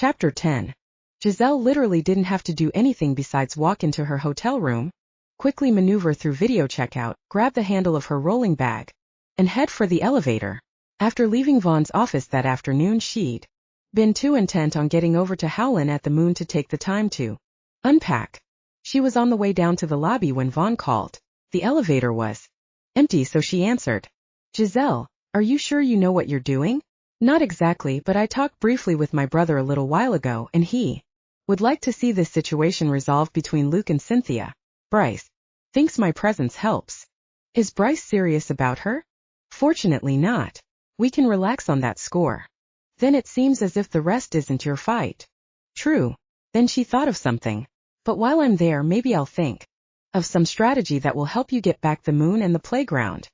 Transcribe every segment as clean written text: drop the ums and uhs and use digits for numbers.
Chapter 10. Giselle literally didn't have to do anything besides walk into her hotel room, quickly maneuver through video checkout, grab the handle of her rolling bag, and head for the elevator. After leaving Vaughn's office that afternoon, she'd been too intent on getting over to Howlin' at the Moon to take the time to unpack. She was on the way down to the lobby when Vaughn called. The elevator was empty, so she answered. "Giselle, are you sure you know what you're doing?" "Not exactly, but I talked briefly with my brother a little while ago, and he would like to see this situation resolved between Luke and Cynthia. Bryce thinks my presence helps." "Is Bryce serious about her?" "Fortunately not. We can relax on that score." "Then it seems as if the rest isn't your fight." "True." Then she thought of something. "But while I'm there, maybe I'll think of some strategy that will help you get back the moon and the playground."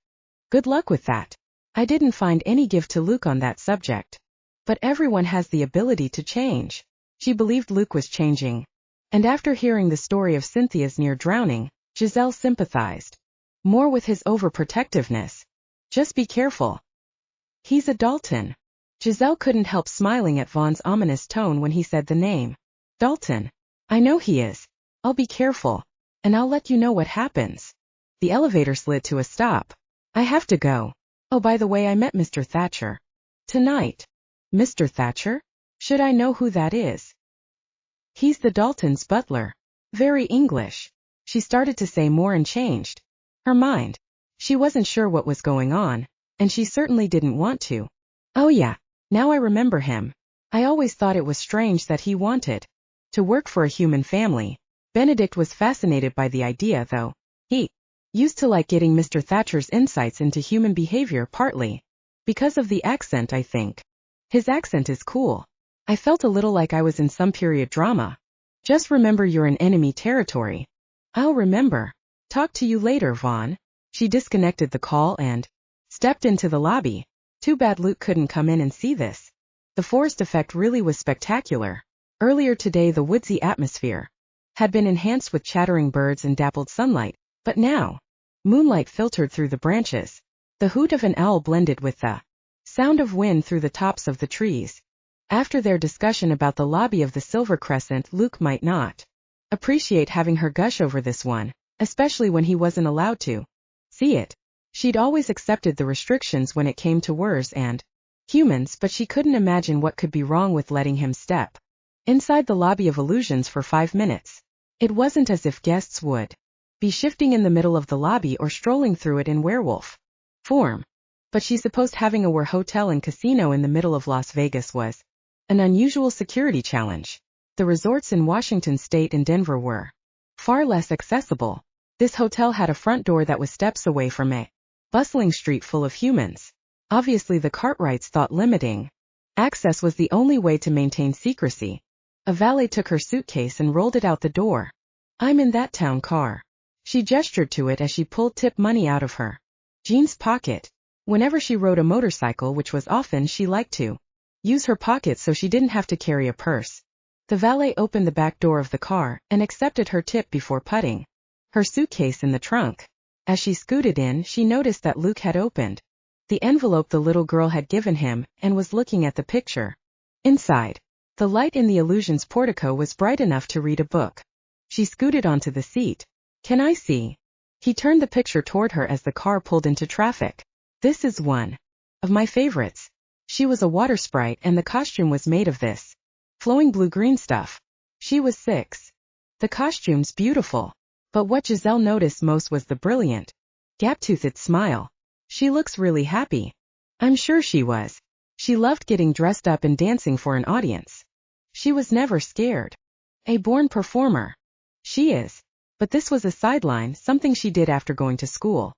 "Good luck with that." I didn't find any give to Luke on that subject. But everyone has the ability to change. She believed Luke was changing. And after hearing the story of Cynthia's near drowning, Giselle sympathized more with his overprotectiveness. "Just be careful. He's a Dalton." Giselle couldn't help smiling at Vaughn's ominous tone when he said the name. "Dalton. I know he is. I'll be careful. And I'll let you know what happens." The elevator slid to a stop. "I have to go. Oh, by the way, I met Mr. Thatcher tonight." "Mr. Thatcher? Should I know who that is?" "He's the Dalton's butler." "Very English." She started to say more and changed her mind. She wasn't sure what was going on, and she certainly didn't want to. "Oh yeah, now I remember him. I always thought it was strange that he wanted to work for a human family." Benedict was fascinated by the idea, though. He used to like getting Mr. Thatcher's insights into human behavior, partly because of the accent, I think. His accent is cool. I felt a little like I was in some period drama. "Just remember you're in enemy territory." "I'll remember. Talk to you later, Vaughn." She disconnected the call and stepped into the lobby. Too bad Luke couldn't come in and see this. The forest effect really was spectacular. Earlier today, the woodsy atmosphere had been enhanced with chattering birds and dappled sunlight, but now moonlight filtered through the branches. The hoot of an owl blended with the sound of wind through the tops of the trees. After their discussion about the lobby of the Silver Crescent, Luke might not appreciate having her gush over this one, especially when he wasn't allowed to see it. She'd always accepted the restrictions when it came to wers and humans, but she couldn't imagine what could be wrong with letting him step inside the lobby of illusions for 5 minutes. It wasn't as if guests would be shifting in the middle of the lobby or strolling through it in werewolf form. But she supposed having a were hotel and casino in the middle of Las Vegas was an unusual security challenge. The resorts in Washington State and Denver were far less accessible. This hotel had a front door that was steps away from a bustling street full of humans. Obviously the Cartwrights thought limiting access was the only way to maintain secrecy. A valet took her suitcase and rolled it out the door. "I'm in that town car." She gestured to it as she pulled tip money out of her jeans pocket. Whenever she rode a motorcycle, which was often, she liked to use her pockets so she didn't have to carry a purse. The valet opened the back door of the car and accepted her tip before putting her suitcase in the trunk. As she scooted in, she noticed that Luke had opened the envelope the little girl had given him and was looking at the picture inside. The light in the illusion's portico was bright enough to read a book. She scooted onto the seat. "Can I see?" He turned the picture toward her as the car pulled into traffic. "This is one of my favorites." She was a water sprite and the costume was made of this flowing blue-green stuff. She was 6. The costume's beautiful. But what Giselle noticed most was the brilliant, gap-toothed smile. "She looks really happy." I'm sure she was. She loved getting dressed up and dancing for an audience. She was never scared. A born performer. She is. But this was a sideline, something she did after going to school.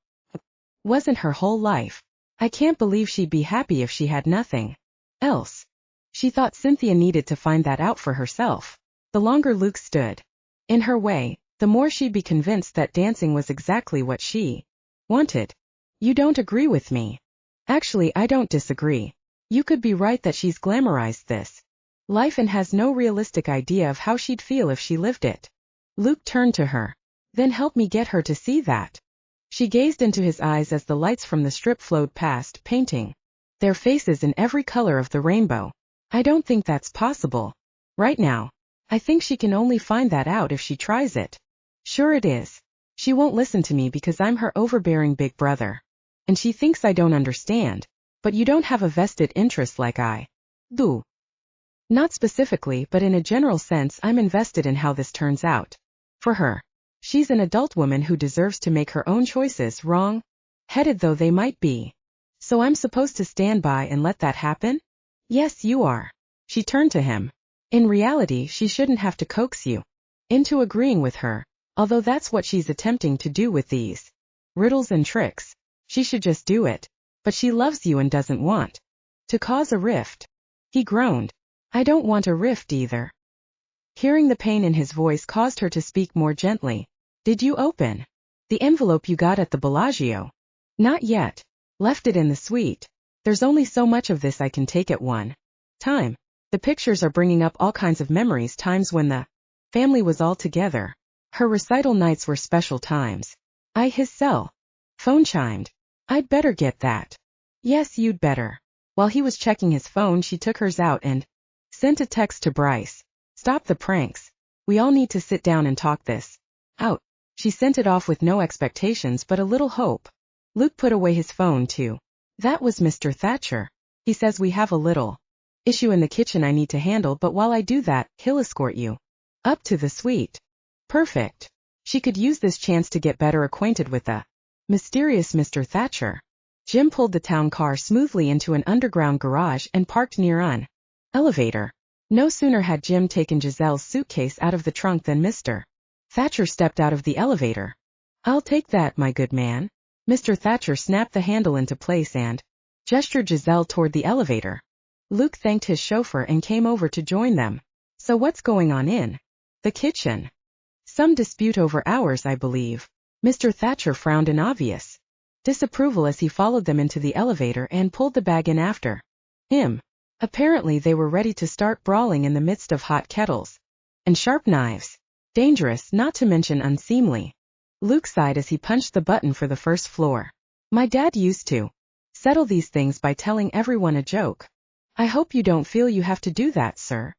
Wasn't her whole life. I can't believe she'd be happy if she had nothing else. She thought Cynthia needed to find that out for herself. The longer Luke stood in her way, the more she'd be convinced that dancing was exactly what she wanted. "You don't agree with me?" "Actually, I don't disagree. You could be right that she's glamorized this life and has no realistic idea of how she'd feel if she lived it." Luke turned to her. "Then help me get her to see that." She gazed into his eyes as the lights from the strip flowed past, painting their faces in every color of the rainbow. "I don't think that's possible." Right now. I think she can only find that out if she tries it. Sure it is. She won't listen to me because I'm her overbearing big brother. And she thinks I don't understand. But you don't have a vested interest like I do. Not specifically, but in a general sense I'm invested in how this turns out. For her. She's an adult woman who deserves to make her own choices, wrong-headed though they might be. So I'm supposed to stand by and let that happen? Yes, you are. She turned to him. In reality, she shouldn't have to coax you into agreeing with her, although that's what she's attempting to do with these riddles and tricks. She should just do it. But she loves you and doesn't want to cause a rift. He groaned. I don't want a rift either. Hearing the pain in his voice caused her to speak more gently. Did you open the envelope you got at the Bellagio? Not yet. Left it in the suite. There's only so much of this I can take at one time. The pictures are bringing up all kinds of memories, times when the family was all together. Her recital nights were special times. His cell phone chimed. I'd better get that. Yes, you'd better. While he was checking his phone, she took hers out and sent a text to Bryce. Stop the pranks. We all need to sit down and talk this out. She sent it off with no expectations but a little hope. Luke put away his phone too. That was Mr. Thatcher. He says we have a little issue in the kitchen I need to handle, but while I do that, he'll escort you up to the suite. Perfect. She could use this chance to get better acquainted with the mysterious Mr. Thatcher. Jim pulled the town car smoothly into an underground garage and parked near an elevator. No sooner had Jim taken Giselle's suitcase out of the trunk than Mr. Thatcher stepped out of the elevator. I'll take that, my good man. Mr. Thatcher snapped the handle into place and gestured Giselle toward the elevator. Luke thanked his chauffeur and came over to join them. So what's going on in the kitchen? Some dispute over hours, I believe. Mr. Thatcher frowned in obvious disapproval as he followed them into the elevator and pulled the bag in after him. Apparently they were ready to start brawling in the midst of hot kettles and sharp knives. Dangerous, not to mention unseemly. Luke sighed as he punched the button for the first floor. My dad used to settle these things by telling everyone a joke. I hope you don't feel you have to do that, sir.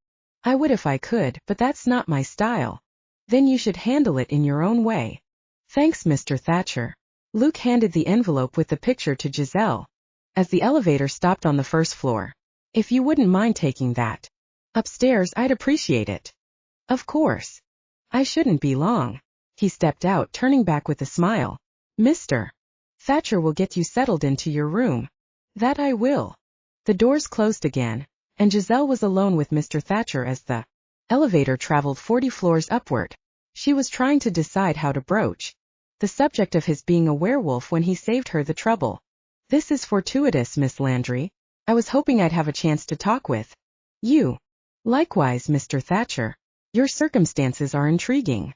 I would if I could, but that's not my style. Then you should handle it in your own way. Thanks, Mr. Thatcher. Luke handed the envelope with the picture to Giselle as the elevator stopped on the first floor. If you wouldn't mind taking that upstairs, I'd appreciate it. Of course. I shouldn't be long. He stepped out, turning back with a smile. Mr. Thatcher will get you settled into your room. That I will. The doors closed again, and Giselle was alone with Mr. Thatcher as the elevator traveled 40 floors upward. She was trying to decide how to broach the subject of his being a werewolf when he saved her the trouble. This is fortuitous, Miss Landry. I was hoping I'd have a chance to talk with you. Likewise, Mr. Thatcher. Your circumstances are intriguing.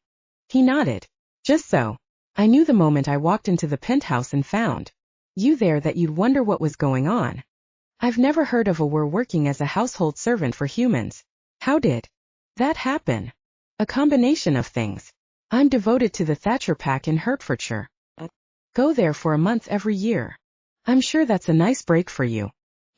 He nodded. Just so. I knew the moment I walked into the penthouse and found you there that you'd wonder what was going on. I've never heard of a were working as a household servant for humans. How did that happen? A combination of things. I'm devoted to the Thatcher pack in Hertfordshire. Go there for a month every year. I'm sure that's a nice break for you.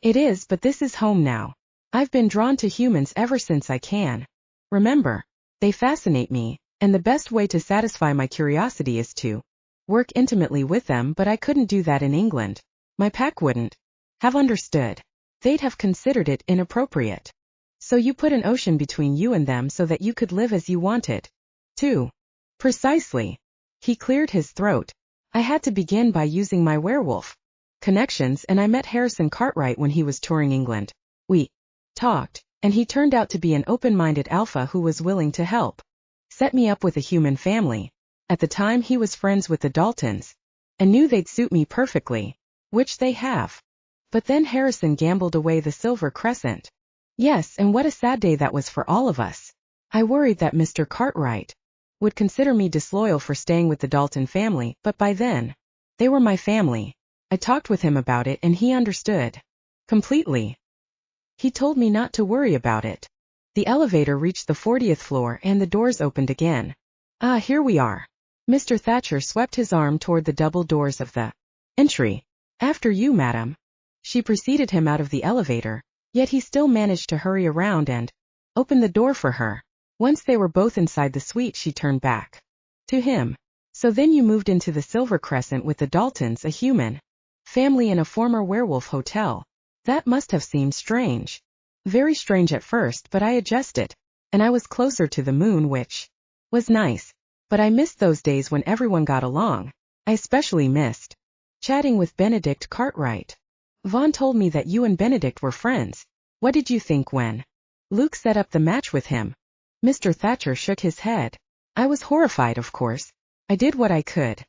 It is, but this is home now. I've been drawn to humans ever since I can remember. They fascinate me, and the best way to satisfy my curiosity is to work intimately with them, but I couldn't do that in England. My pack wouldn't have understood. They'd have considered it inappropriate. So you put an ocean between you and them so that you could live as you wanted. Too. Precisely. He cleared his throat. I had to begin by using my werewolf connections, and I met Harrison Cartwright when he was touring England. We talked, and he turned out to be an open-minded alpha who was willing to help set me up with a human family. At the time he was friends with the Daltons, and knew they'd suit me perfectly, which they have. But then Harrison gambled away the silver Crescent. Yes, and what a sad day that was for all of us. I worried that Mr. Cartwright would consider me disloyal for staying with the Dalton family, but by then, they were my family. I talked with him about it and he understood completely. He told me not to worry about it. The elevator reached the 40th floor and the doors opened again. Ah, here we are. Mr. Thatcher swept his arm toward the double doors of the entry. After you, madam. She preceded him out of the elevator, yet he still managed to hurry around and opened the door for her. Once they were both inside the suite, she turned back to him. So then you moved into the Silver Crescent with the Daltons, a human family in a former werewolf hotel. That must have seemed strange. Very strange at first, but I adjusted. And I was closer to the moon, which was nice. But I missed those days when everyone got along. I especially missed chatting with Benedict Cartwright. Vaughn told me that you and Benedict were friends. What did you think when Luke set up the match with him? Mr. Thatcher shook his head. I was horrified, of course. I did what I could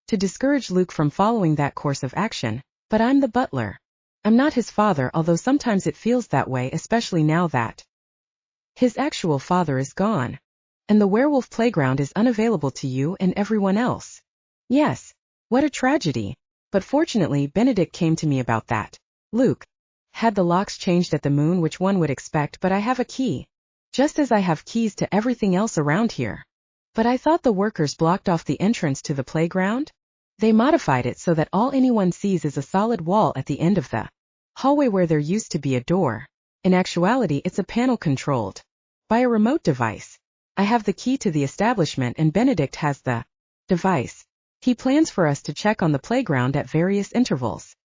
to discourage Luke from following that course of action, but I'm the butler. I'm not his father, although sometimes it feels that way, especially now that his actual father is gone. And the werewolf playground is unavailable to you and everyone else. Yes. What a tragedy. But fortunately, Benedict came to me about that. Luke had the locks changed at the moon, which one would expect, but I have a key. Just as I have keys to everything else around here. But I thought the workers blocked off the entrance to the playground? They modified it so that all anyone sees is a solid wall at the end of the hallway where there used to be a door. In actuality, it's a panel controlled by a remote device. I have the key to the establishment and Benedict has the device. He plans for us to check on the playground at various intervals.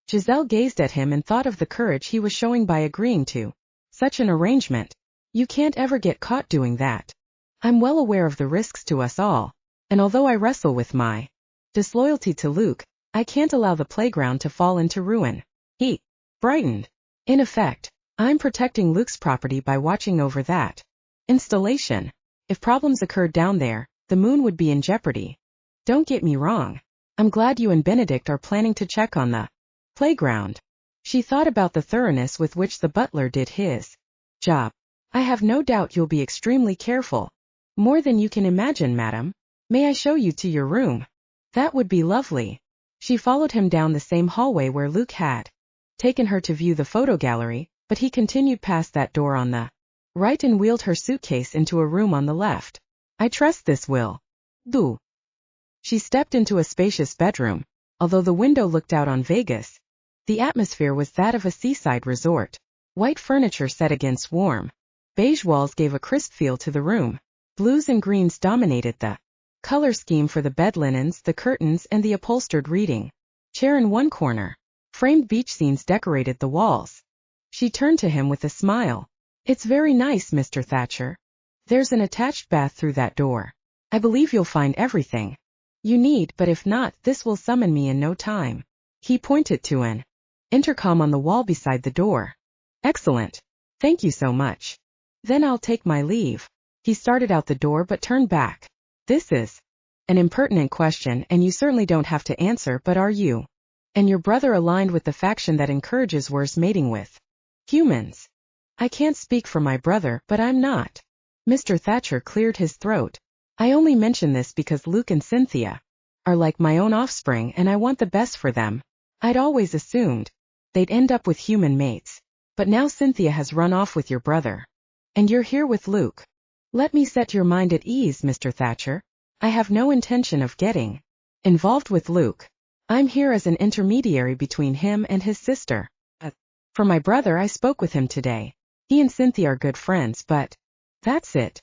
Giselle gazed at him and thought of the courage he was showing by agreeing to such an arrangement. You can't ever get caught doing that. I'm well aware of the risks to us all, and although I wrestle with my disloyalty to Luke, I can't allow the playground to fall into ruin. He brightened. In effect, I'm protecting Luke's property by watching over that installation. If problems occurred down there, the moon would be in jeopardy. Don't get me wrong. I'm glad you and Benedict are planning to check on the playground. She thought about the thoroughness with which the butler did his job. I have no doubt you'll be extremely careful. More than you can imagine, madam. May I show you to your room? That would be lovely. She followed him down the same hallway where Luke had taken her to view the photo gallery, but he continued past that door on the right and wheeled her suitcase into a room on the left. I trust this will do. She stepped into a spacious bedroom. Although the window looked out on Vegas, the atmosphere was that of a seaside resort. White furniture set against warm beige walls gave a crisp feel to the room. Blues and greens dominated the color scheme for the bed linens, the curtains, and the upholstered reading chair in one corner. Framed beach scenes decorated the walls. She turned to him with a smile. It's very nice, Mr. Thatcher. There's an attached bath through that door. I believe you'll find everything you need, but if not, this will summon me in no time. He pointed to an intercom on the wall beside the door. Excellent. Thank you so much. Then I'll take my leave. He started out the door but turned back. This is an impertinent question, and you certainly don't have to answer, but are you and your brother aligned with the faction that encourages worse mating with humans? I can't speak for my brother, but I'm not. Mr. Thatcher cleared his throat. I only mention this because Luke and Cynthia are like my own offspring and I want the best for them. I'd always assumed they'd end up with human mates. But now Cynthia has run off with your brother. And you're here with Luke. Let me set your mind at ease, Mr. Thatcher. I have no intention of getting involved with Luke. I'm here as an intermediary between him and his sister. For my brother, I spoke with him today. He and Cynthia are good friends, but that's it.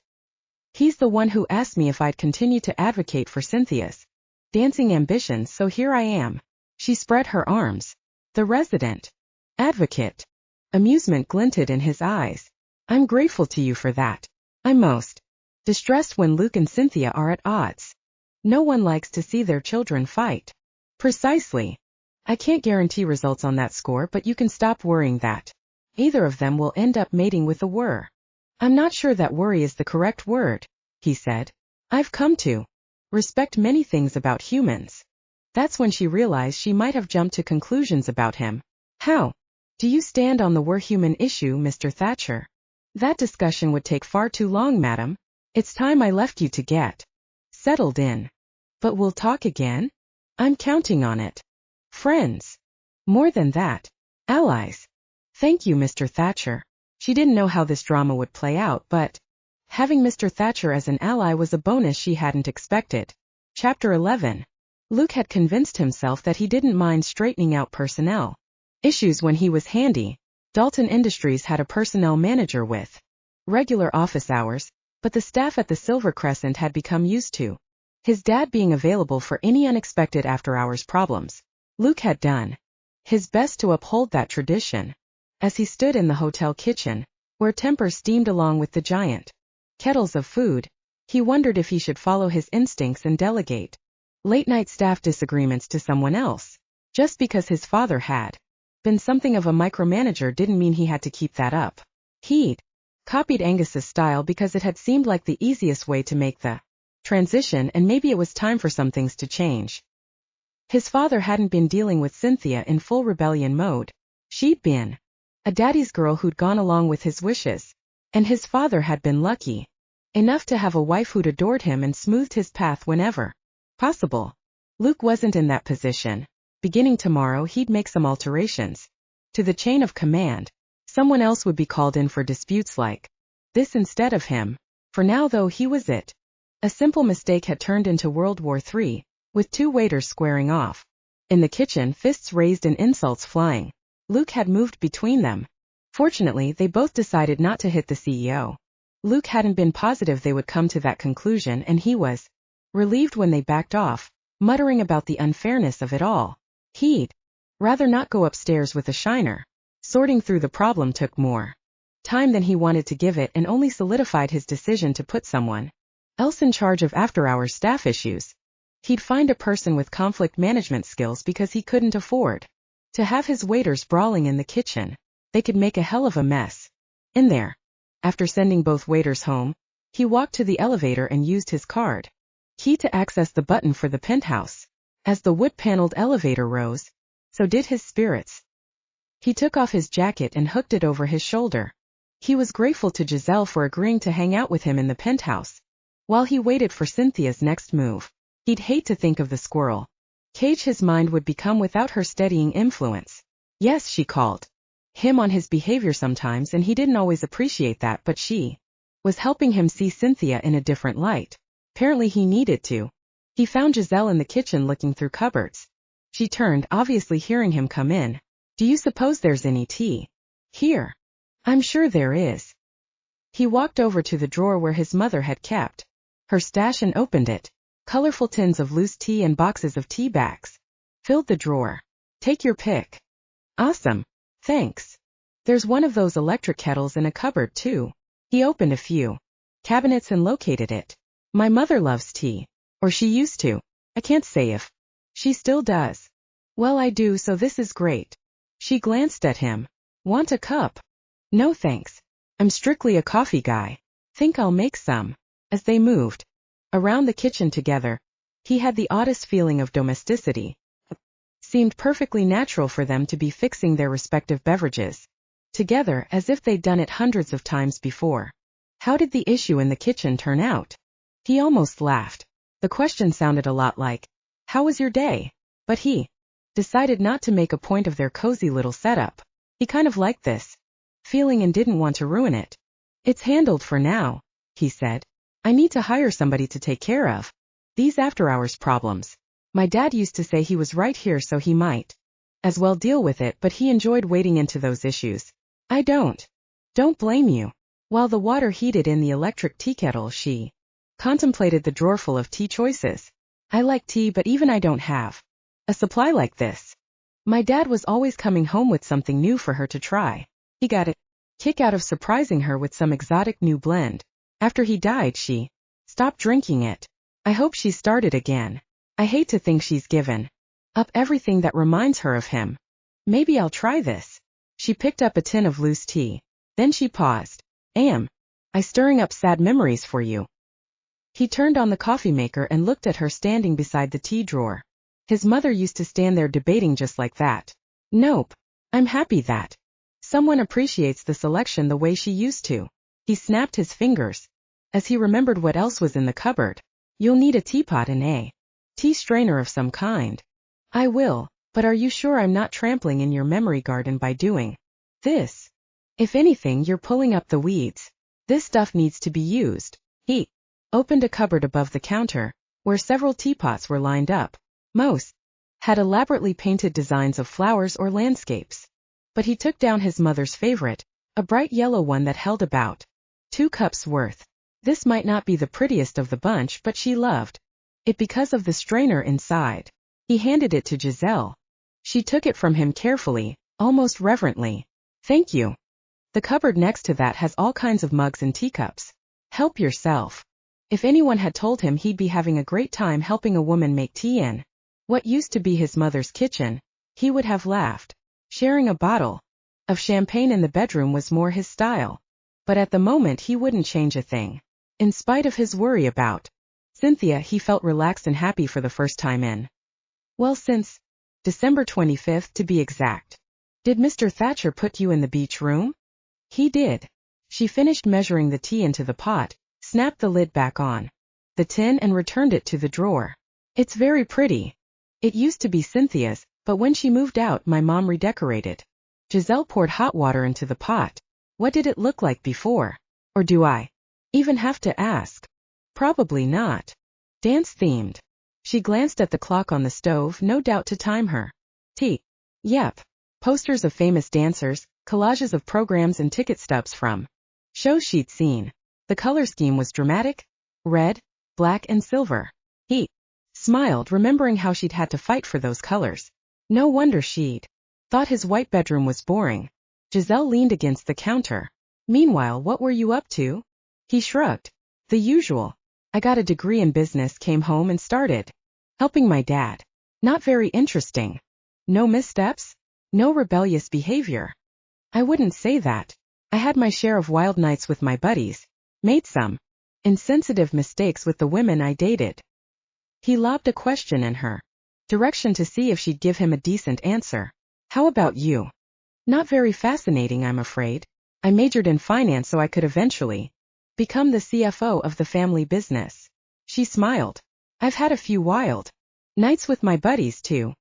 He's the one who asked me if I'd continue to advocate for Cynthia's dancing ambitions, so here I am. She spread her arms. The resident advocate. Amusement glinted in his eyes. I'm grateful to you for that. I'm most distressed when Luke and Cynthia are at odds. No one likes to see their children fight. Precisely. I can't guarantee results on that score, but you can stop worrying that either of them will end up mating with a whir. I'm not sure that worry is the correct word, he said. I've come to respect many things about humans. That's when she realized she might have jumped to conclusions about him. How do you stand on the we're human issue, Mr. Thatcher? That discussion would take far too long, madam. It's time I left you to get settled in. But we'll talk again? I'm counting on it. Friends. More than that. Allies. Thank you, Mr. Thatcher. She didn't know how this drama would play out, but having Mr. Thatcher as an ally was a bonus she hadn't expected. Chapter 11. Luke had convinced himself that he didn't mind straightening out personnel issues when he was handy. Dalton Industries had a personnel manager with regular office hours, but the staff at the Silver Crescent had become used to his dad being available for any unexpected after-hours problems. Luke had done his best to uphold that tradition. As he stood in the hotel kitchen, where tempers steamed along with the giant kettles of food, he wondered if he should follow his instincts and delegate late-night staff disagreements to someone else. Just because his father had been something of a micromanager didn't mean he had to keep that up. He'd copied Angus's style because it had seemed like the easiest way to make the transition, and maybe it was time for some things to change. His father hadn't been dealing with Cynthia in full rebellion mode. She'd been a daddy's girl who'd gone along with his wishes, and his father had been lucky enough to have a wife who'd adored him and smoothed his path whenever possible. Luke wasn't in that position. Beginning tomorrow, he'd make some alterations to the chain of command. Someone else would be called in for disputes like this instead of him. For now, though, he was it. A simple mistake had turned into World War III, with two waiters squaring off. In the kitchen, fists raised and insults flying. Luke had moved between them. Fortunately, they both decided not to hit the CEO. Luke hadn't been positive they would come to that conclusion, and he was relieved when they backed off, muttering about the unfairness of it all. He'd rather not go upstairs with a shiner. Sorting through the problem took more time than he wanted to give it, and only solidified his decision to put someone else in charge of after-hours staff issues. He'd find a person with conflict management skills because he couldn't afford to have his waiters brawling in the kitchen. They could make a hell of a mess in there. After sending both waiters home, he walked to the elevator and used his card key to access the button for the penthouse. As the wood-paneled elevator rose, so did his spirits. He took off his jacket and hooked it over his shoulder. He was grateful to Giselle for agreeing to hang out with him in the penthouse. While he waited for Cynthia's next move, he'd hate to think of the squirrel cage his mind would become without her steadying influence. Yes, she called him on his behavior sometimes, and he didn't always appreciate that, but she was helping him see Cynthia in a different light. Apparently he needed to. He found Giselle in the kitchen looking through cupboards. She turned, obviously hearing him come in. Do you suppose there's any tea here? I'm sure there is. He walked over to the drawer where his mother had kept her stash and opened it. Colorful tins of loose tea and boxes of tea bags filled the drawer. Take your pick. Awesome. Thanks. There's one of those electric kettles in a cupboard too. He opened a few cabinets and located it. My mother loves tea. Or she used to. I can't say if she still does. Well, I do, so this is great. She glanced at him. Want a cup? No thanks. I'm strictly a coffee guy. Think I'll make some. As they moved around the kitchen together, he had the oddest feeling of domesticity. Seemed perfectly natural for them to be fixing their respective beverages together, as if they'd done it hundreds of times before. How did the issue in the kitchen turn out? He almost laughed. The question sounded a lot like, how was your day? But he decided not to make a point of their cozy little setup. He kind of liked this feeling and didn't want to ruin it. It's handled for now, he said. I need to hire somebody to take care of these after-hours problems. My dad used to say he was right here, so he might as well deal with it, but he enjoyed wading into those issues. I don't blame you. While the water heated in the electric tea kettle, she contemplated the drawer full of tea choices. I like tea, but even I don't have a supply like this. My dad was always coming home with something new for her to try. He got a kick out of surprising her with some exotic new blend. After he died, she stopped drinking it. I hope she started again. I hate to think she's given up everything that reminds her of him. Maybe I'll try this. She picked up a tin of loose tea. Then she paused. Am I stirring up sad memories for you? He turned on the coffee maker and looked at her standing beside the tea drawer. His mother used to stand there debating just like that. Nope. I'm happy that someone appreciates the selection the way she used to. He snapped his fingers as he remembered what else was in the cupboard. You'll need a teapot and a tea strainer of some kind. I will, but are you sure I'm not trampling in your memory garden by doing this? If anything, you're pulling up the weeds. This stuff needs to be used. He opened a cupboard above the counter, where several teapots were lined up. Most had elaborately painted designs of flowers or landscapes. But he took down his mother's favorite, a bright yellow one that held about 2 cups worth. This might not be the prettiest of the bunch, but she loved it because of the strainer inside. He handed it to Giselle. She took it from him carefully, almost reverently. Thank you. The cupboard next to that has all kinds of mugs and teacups. Help yourself. If anyone had told him he'd be having a great time helping a woman make tea in what used to be his mother's kitchen, he would have laughed. Sharing a bottle of champagne in the bedroom was more his style. But at the moment he wouldn't change a thing. In spite of his worry about Cynthia, he felt relaxed and happy for the first time in, well, since December 25th to be exact. Did Mr. Thatcher put you in the beach room? He did. She finished measuring the tea into the pot, snapped the lid back on the tin and returned it to the drawer. It's very pretty. It used to be Cynthia's, but when she moved out, my mom redecorated. Giselle poured hot water into the pot. What did it look like before? Or do I even have to ask? Probably not. Dance-themed. She glanced at the clock on the stove, no doubt to time her tea. Yep. Posters of famous dancers, collages of programs and ticket stubs from shows she'd seen. The color scheme was dramatic. Red, black and silver. He smiled, remembering how she'd had to fight for those colors. No wonder she'd thought his white bedroom was boring. Giselle leaned against the counter. Meanwhile, what were you up to? He shrugged. The usual. I got a degree in business, came home and started helping my dad. Not very interesting. No missteps? No rebellious behavior? I wouldn't say that. I had my share of wild nights with my buddies. Made some insensitive mistakes with the women I dated. He lobbed a question in her direction to see if she'd give him a decent answer. How about you? Not very fascinating, I'm afraid. I majored in finance so I could eventually become the CFO of the family business. She smiled. I've had a few wild nights with my buddies too.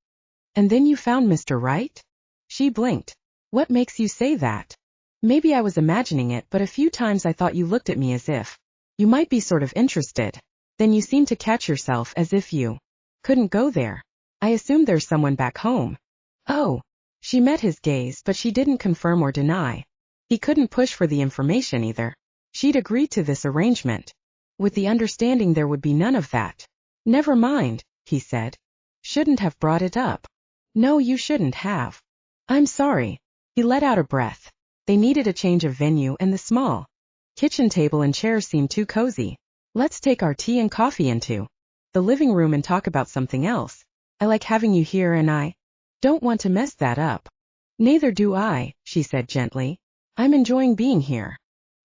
And then you found Mr. Right? She blinked. What makes you say that? Maybe I was imagining it, but a few times I thought you looked at me as if you might be sort of interested. Then you seemed to catch yourself as if you couldn't go there. I assumed there's someone back home. Oh. She met his gaze, but she didn't confirm or deny. He couldn't push for the information either. She'd agreed to this arrangement, with the understanding there would be none of that. Never mind, he said. Shouldn't have brought it up. No, you shouldn't have. I'm sorry. He let out a breath. They needed a change of venue, and the small kitchen table and chairs seemed too cozy. Let's take our tea and coffee into the living room and talk about something else. I like having you here and I don't want to mess that up. Neither do I, she said gently. I'm enjoying being here.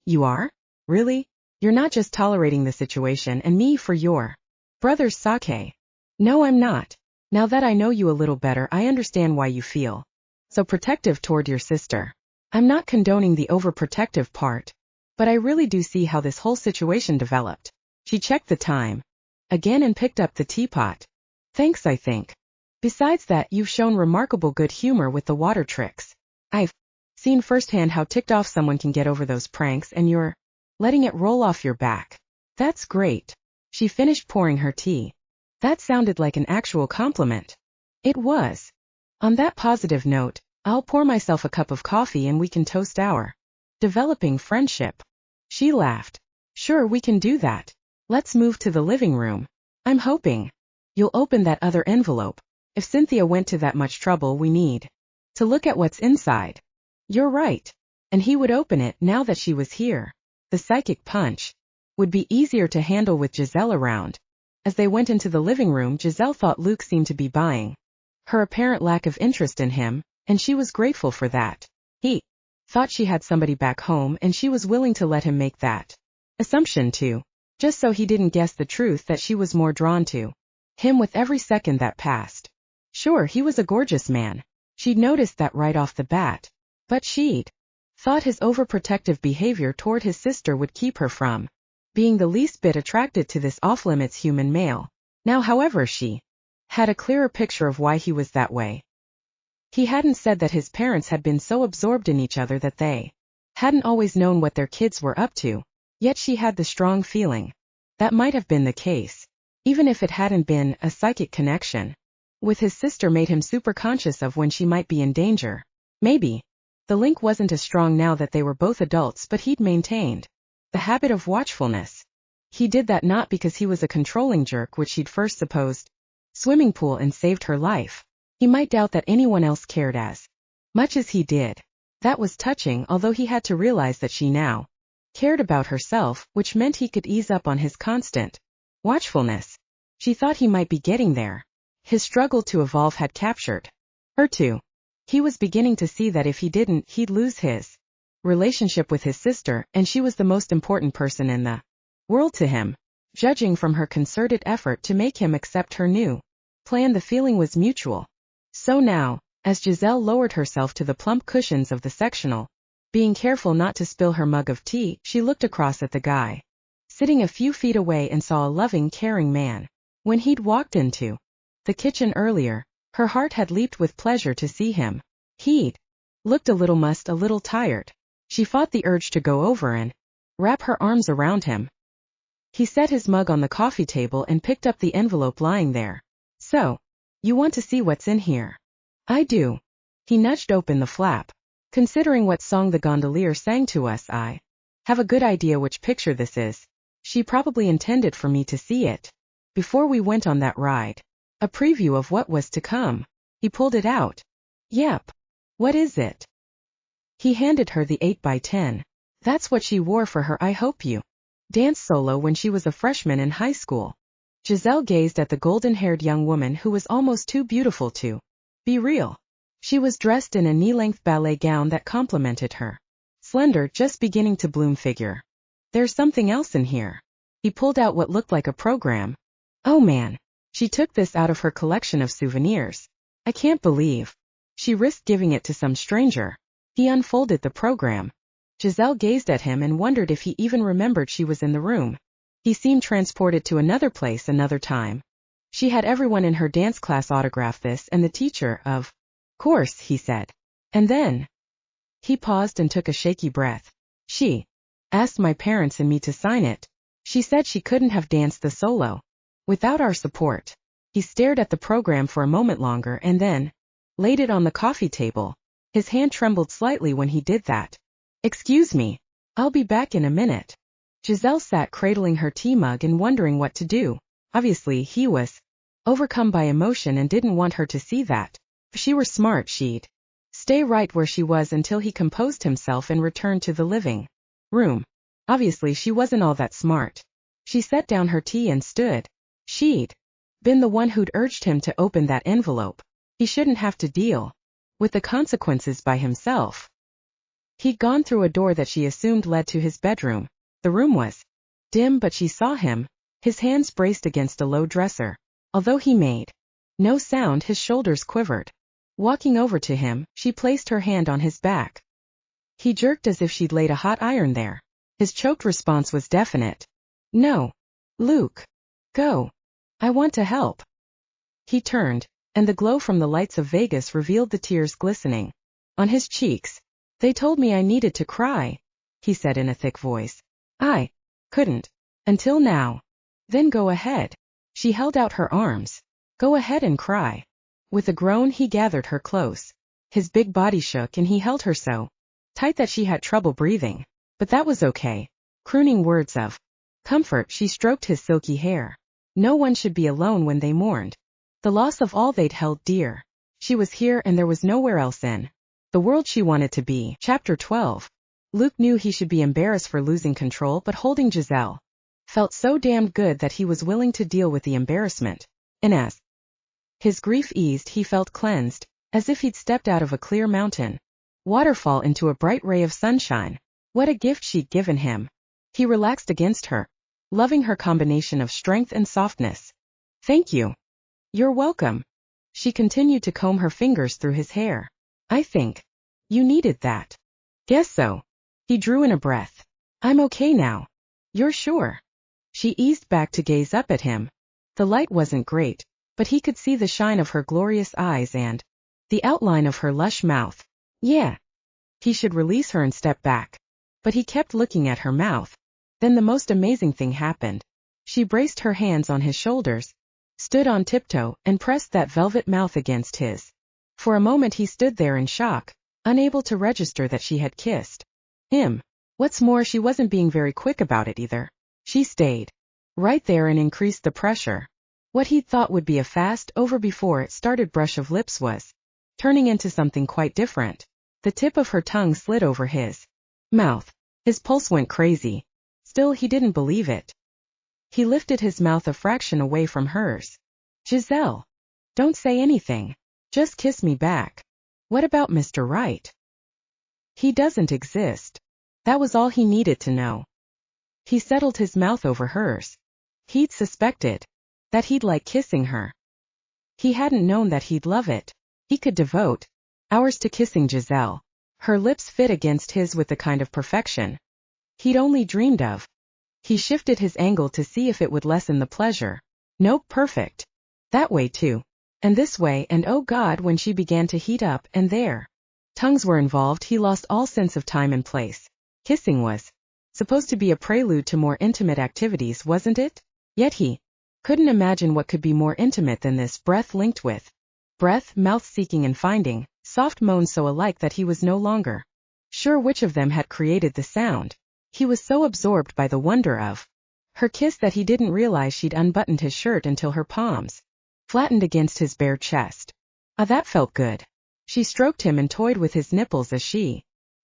You are? Really? You're not just tolerating the situation and me for your brother's sake. No, I'm not. Now that I know you a little better, I understand why you feel so protective toward your sister. I'm not condoning the overprotective part, but I really do see how this whole situation developed. She checked the time again and picked up the teapot. Thanks, I think. Besides that, you've shown remarkable good humor with the water tricks. I've seen firsthand how ticked off someone can get over those pranks, and you're letting it roll off your back. That's great. She finished pouring her tea. That sounded like an actual compliment. It was. On that positive note, I'll pour myself a cup of coffee and we can toast our developing friendship. She laughed. Sure, we can do that. Let's move to the living room. I'm hoping you'll open that other envelope. If Cynthia went to that much trouble, we need to look at what's inside. You're right. And he would open it now that she was here. The psychic punch would be easier to handle with Giselle around. As they went into the living room, Giselle thought Luke seemed to be buying her apparent lack of interest in him, and she was grateful for that. He thought she had somebody back home, and she was willing to let him make that assumption too, just so he didn't guess the truth that she was more drawn to him with every second that passed. Sure, he was a gorgeous man. She'd noticed that right off the bat. But she'd thought his overprotective behavior toward his sister would keep her from being the least bit attracted to this off-limits human male. Now, however, she had a clearer picture of why he was that way. He hadn't said that his parents had been so absorbed in each other that they hadn't always known what their kids were up to, yet she had the strong feeling that might have been the case, even if it hadn't been a psychic connection with his sister made him super conscious of when she might be in danger. Maybe the link wasn't as strong now that they were both adults, but he'd maintained The habit of watchfulness. He did that not because he was a controlling jerk, which she'd first supposed. Swimming pool and saved her life. He might doubt that anyone else cared as much as he did. That was touching, although he had to realize that she now cared about herself, which meant he could ease up on his constant watchfulness. She thought he might be getting there. His struggle to evolve had captured her too. He was beginning to see that if he didn't, he'd lose his relationship with his sister, and she was the most important person in the world to him. Judging from her concerted effort to make him accept her new plan, the feeling was mutual. So now, as Giselle lowered herself to the plump cushions of the sectional, being careful not to spill her mug of tea, she looked across at the guy sitting a few feet away and saw a loving, caring man. When he'd walked into the kitchen earlier, her heart had leaped with pleasure to see him. He'd looked a little mussed, a little tired. She fought the urge to go over and wrap her arms around him. He set his mug on the coffee table and picked up the envelope lying there. So, you want to see what's in here? I do. He nudged open the flap. Considering what song the gondolier sang to us, I have a good idea which picture this is. She probably intended for me to see it before we went on that ride. A preview of what was to come. He pulled it out. Yep. What is it? He handed her the 8x10. That's what she wore for her I Hope You dance solo when she was a freshman in high school. Giselle gazed at the golden-haired young woman who was almost too beautiful to be real. She was dressed in a knee-length ballet gown that complemented her slender, just beginning to bloom figure. There's something else in here. He pulled out what looked like a program. Oh man. She took this out of her collection of souvenirs. I can't believe she risked giving it to some stranger. He unfolded the program. Giselle gazed at him and wondered if he even remembered she was in the room. He seemed transported to another place, another time. She had everyone in her dance class autograph this, and the teacher, of course, he said. And then he paused and took a shaky breath. She asked my parents and me to sign it. She said she couldn't have danced the solo without our support. He stared at the program for a moment longer and then laid it on the coffee table. His hand trembled slightly when he did that. Excuse me. I'll be back in a minute. Giselle sat cradling her tea mug and wondering what to do. Obviously, he was overcome by emotion and didn't want her to see that. If she were smart, she'd stay right where she was until he composed himself and returned to the living room. Obviously, she wasn't all that smart. She set down her tea and stood. She'd been the one who'd urged him to open that envelope. He shouldn't have to deal with the consequences by himself. He'd gone through a door that she assumed led to his bedroom. The room was dim, but she saw him, his hands braced against a low dresser. Although he made no sound, his shoulders quivered. Walking over to him, she placed her hand on his back. He jerked as if she'd laid a hot iron there. His choked response was definite. No. Luke. Go. I want to help. He turned, and the glow from the lights of Vegas revealed the tears glistening on his cheeks. They told me I needed to cry, he said in a thick voice. I couldn't. Until now. Then go ahead. She held out her arms. Go ahead and cry. With a groan, he gathered her close. His big body shook and he held her so tight that she had trouble breathing. But that was okay. Crooning words of comfort, she stroked his silky hair. No one should be alone when they mourned the loss of all they'd held dear. She was here and there was nowhere else in the world she wanted to be. Chapter 12. Luke knew he should be embarrassed for losing control, but holding Giselle felt so damned good that he was willing to deal with the embarrassment. And as his grief eased, he felt cleansed, as if he'd stepped out of a clear mountain waterfall into a bright ray of sunshine. What a gift she'd given him. He relaxed against her, loving her combination of strength and softness. Thank you. You're welcome. She continued to comb her fingers through his hair. I think you needed that. Guess so. He drew in a breath. I'm okay now. You're sure? She eased back to gaze up at him. The light wasn't great, but he could see the shine of her glorious eyes and the outline of her lush mouth. Yeah. He should release her and step back. But he kept looking at her mouth. Then the most amazing thing happened. She braced her hands on his shoulders, stood on tiptoe, and pressed that velvet mouth against his. For a moment he stood there in shock, unable to register that she had kissed him. What's more, she wasn't being very quick about it either. She stayed right there and increased the pressure. What he'd thought would be a fast, over before it started brush of lips was turning into something quite different. The tip of her tongue slid over his mouth. His pulse went crazy. Still, he didn't believe it. He lifted his mouth a fraction away from hers. Giselle, don't say anything. Just kiss me back. What about Mr. Wright? He doesn't exist. That was all he needed to know. He settled his mouth over hers. He'd suspected that he'd like kissing her. He hadn't known that he'd love it. He could devote hours to kissing Giselle. Her lips fit against his with the kind of perfection he'd only dreamed of. He shifted his angle to see if it would lessen the pleasure. Nope, perfect. That way too. And this way, and oh God, when she began to heat up and their tongues were involved, he lost all sense of time and place. Kissing was supposed to be a prelude to more intimate activities, wasn't it? Yet he couldn't imagine what could be more intimate than this, breath linked with breath, mouth seeking and finding, soft moans so alike that he was no longer sure which of them had created the sound. He was so absorbed by the wonder of her kiss that he didn't realize she'd unbuttoned his shirt until her palms flattened against his bare chest. Ah, that felt good. She stroked him and toyed with his nipples as she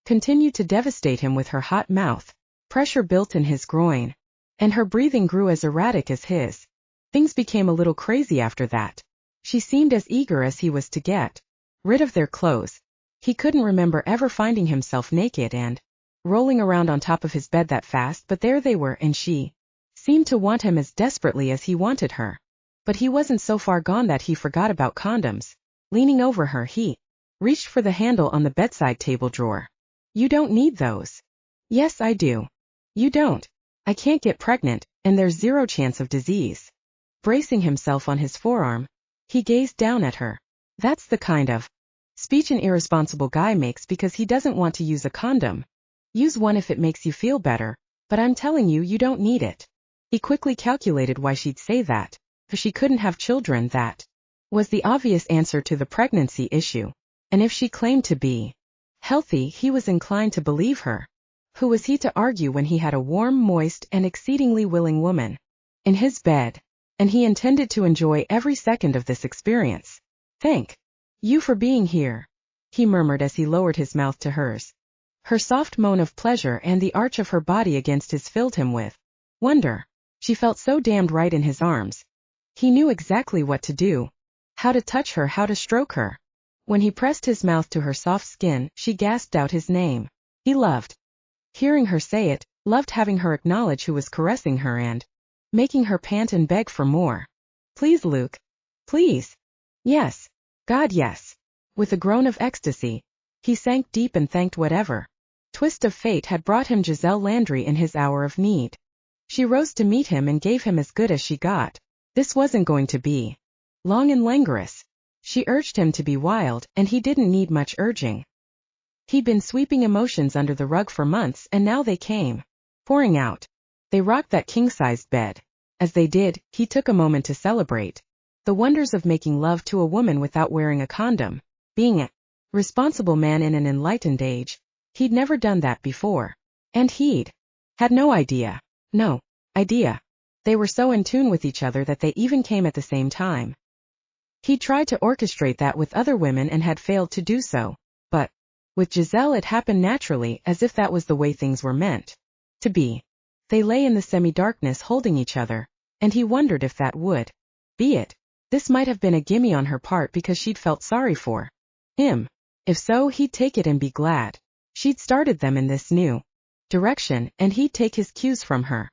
continued to devastate him with her hot mouth. Pressure built in his groin, and her breathing grew as erratic as his. Things became a little crazy after that. She seemed as eager as he was to get rid of their clothes. He couldn't remember ever finding himself naked and rolling around on top of his bed that fast, but there they were, and she seemed to want him as desperately as he wanted her. But he wasn't so far gone that he forgot about condoms. Leaning over her, he reached for the handle on the bedside table drawer. You don't need those. Yes, I do. You don't. I can't get pregnant, and there's zero chance of disease. Bracing himself on his forearm, he gazed down at her. That's the kind of speech an irresponsible guy makes because he doesn't want to use a condom. Use one if it makes you feel better, but I'm telling you, you don't need it. He quickly calculated why she'd say that. If she couldn't have children, that was the obvious answer to the pregnancy issue. And if she claimed to be healthy, he was inclined to believe her. Who was he to argue when he had a warm, moist, and exceedingly willing woman in his bed? And he intended to enjoy every second of this experience. Thank you for being here, he murmured as he lowered his mouth to hers. Her soft moan of pleasure and the arch of her body against his filled him with wonder. She felt so damned right in his arms. He knew exactly what to do, how to touch her, how to stroke her. When he pressed his mouth to her soft skin, she gasped out his name. He loved hearing her say it, loved having her acknowledge who was caressing her and making her pant and beg for more. Please, Luke. Please. Yes. God, yes. With a groan of ecstasy, he sank deep and thanked whatever twist of fate had brought him Giselle Landry in his hour of need. She rose to meet him and gave him as good as she got. This wasn't going to be long and languorous. She urged him to be wild, and he didn't need much urging. He'd been sweeping emotions under the rug for months, and now they came pouring out. They rocked that king-sized bed. As they did, he took a moment to celebrate the wonders of making love to a woman without wearing a condom. Being a responsible man in an enlightened age, he'd never done that before. And he'd had no idea. No idea. They were so in tune with each other that they even came at the same time. He tried to orchestrate that with other women and had failed to do so. But with Giselle it happened naturally, as if that was the way things were meant to be. They lay in the semi-darkness holding each other, and he wondered if that would be it. This might have been a gimme on her part because she'd felt sorry for him. If so, he'd take it and be glad. She'd started them in this new direction, and he'd take his cues from her.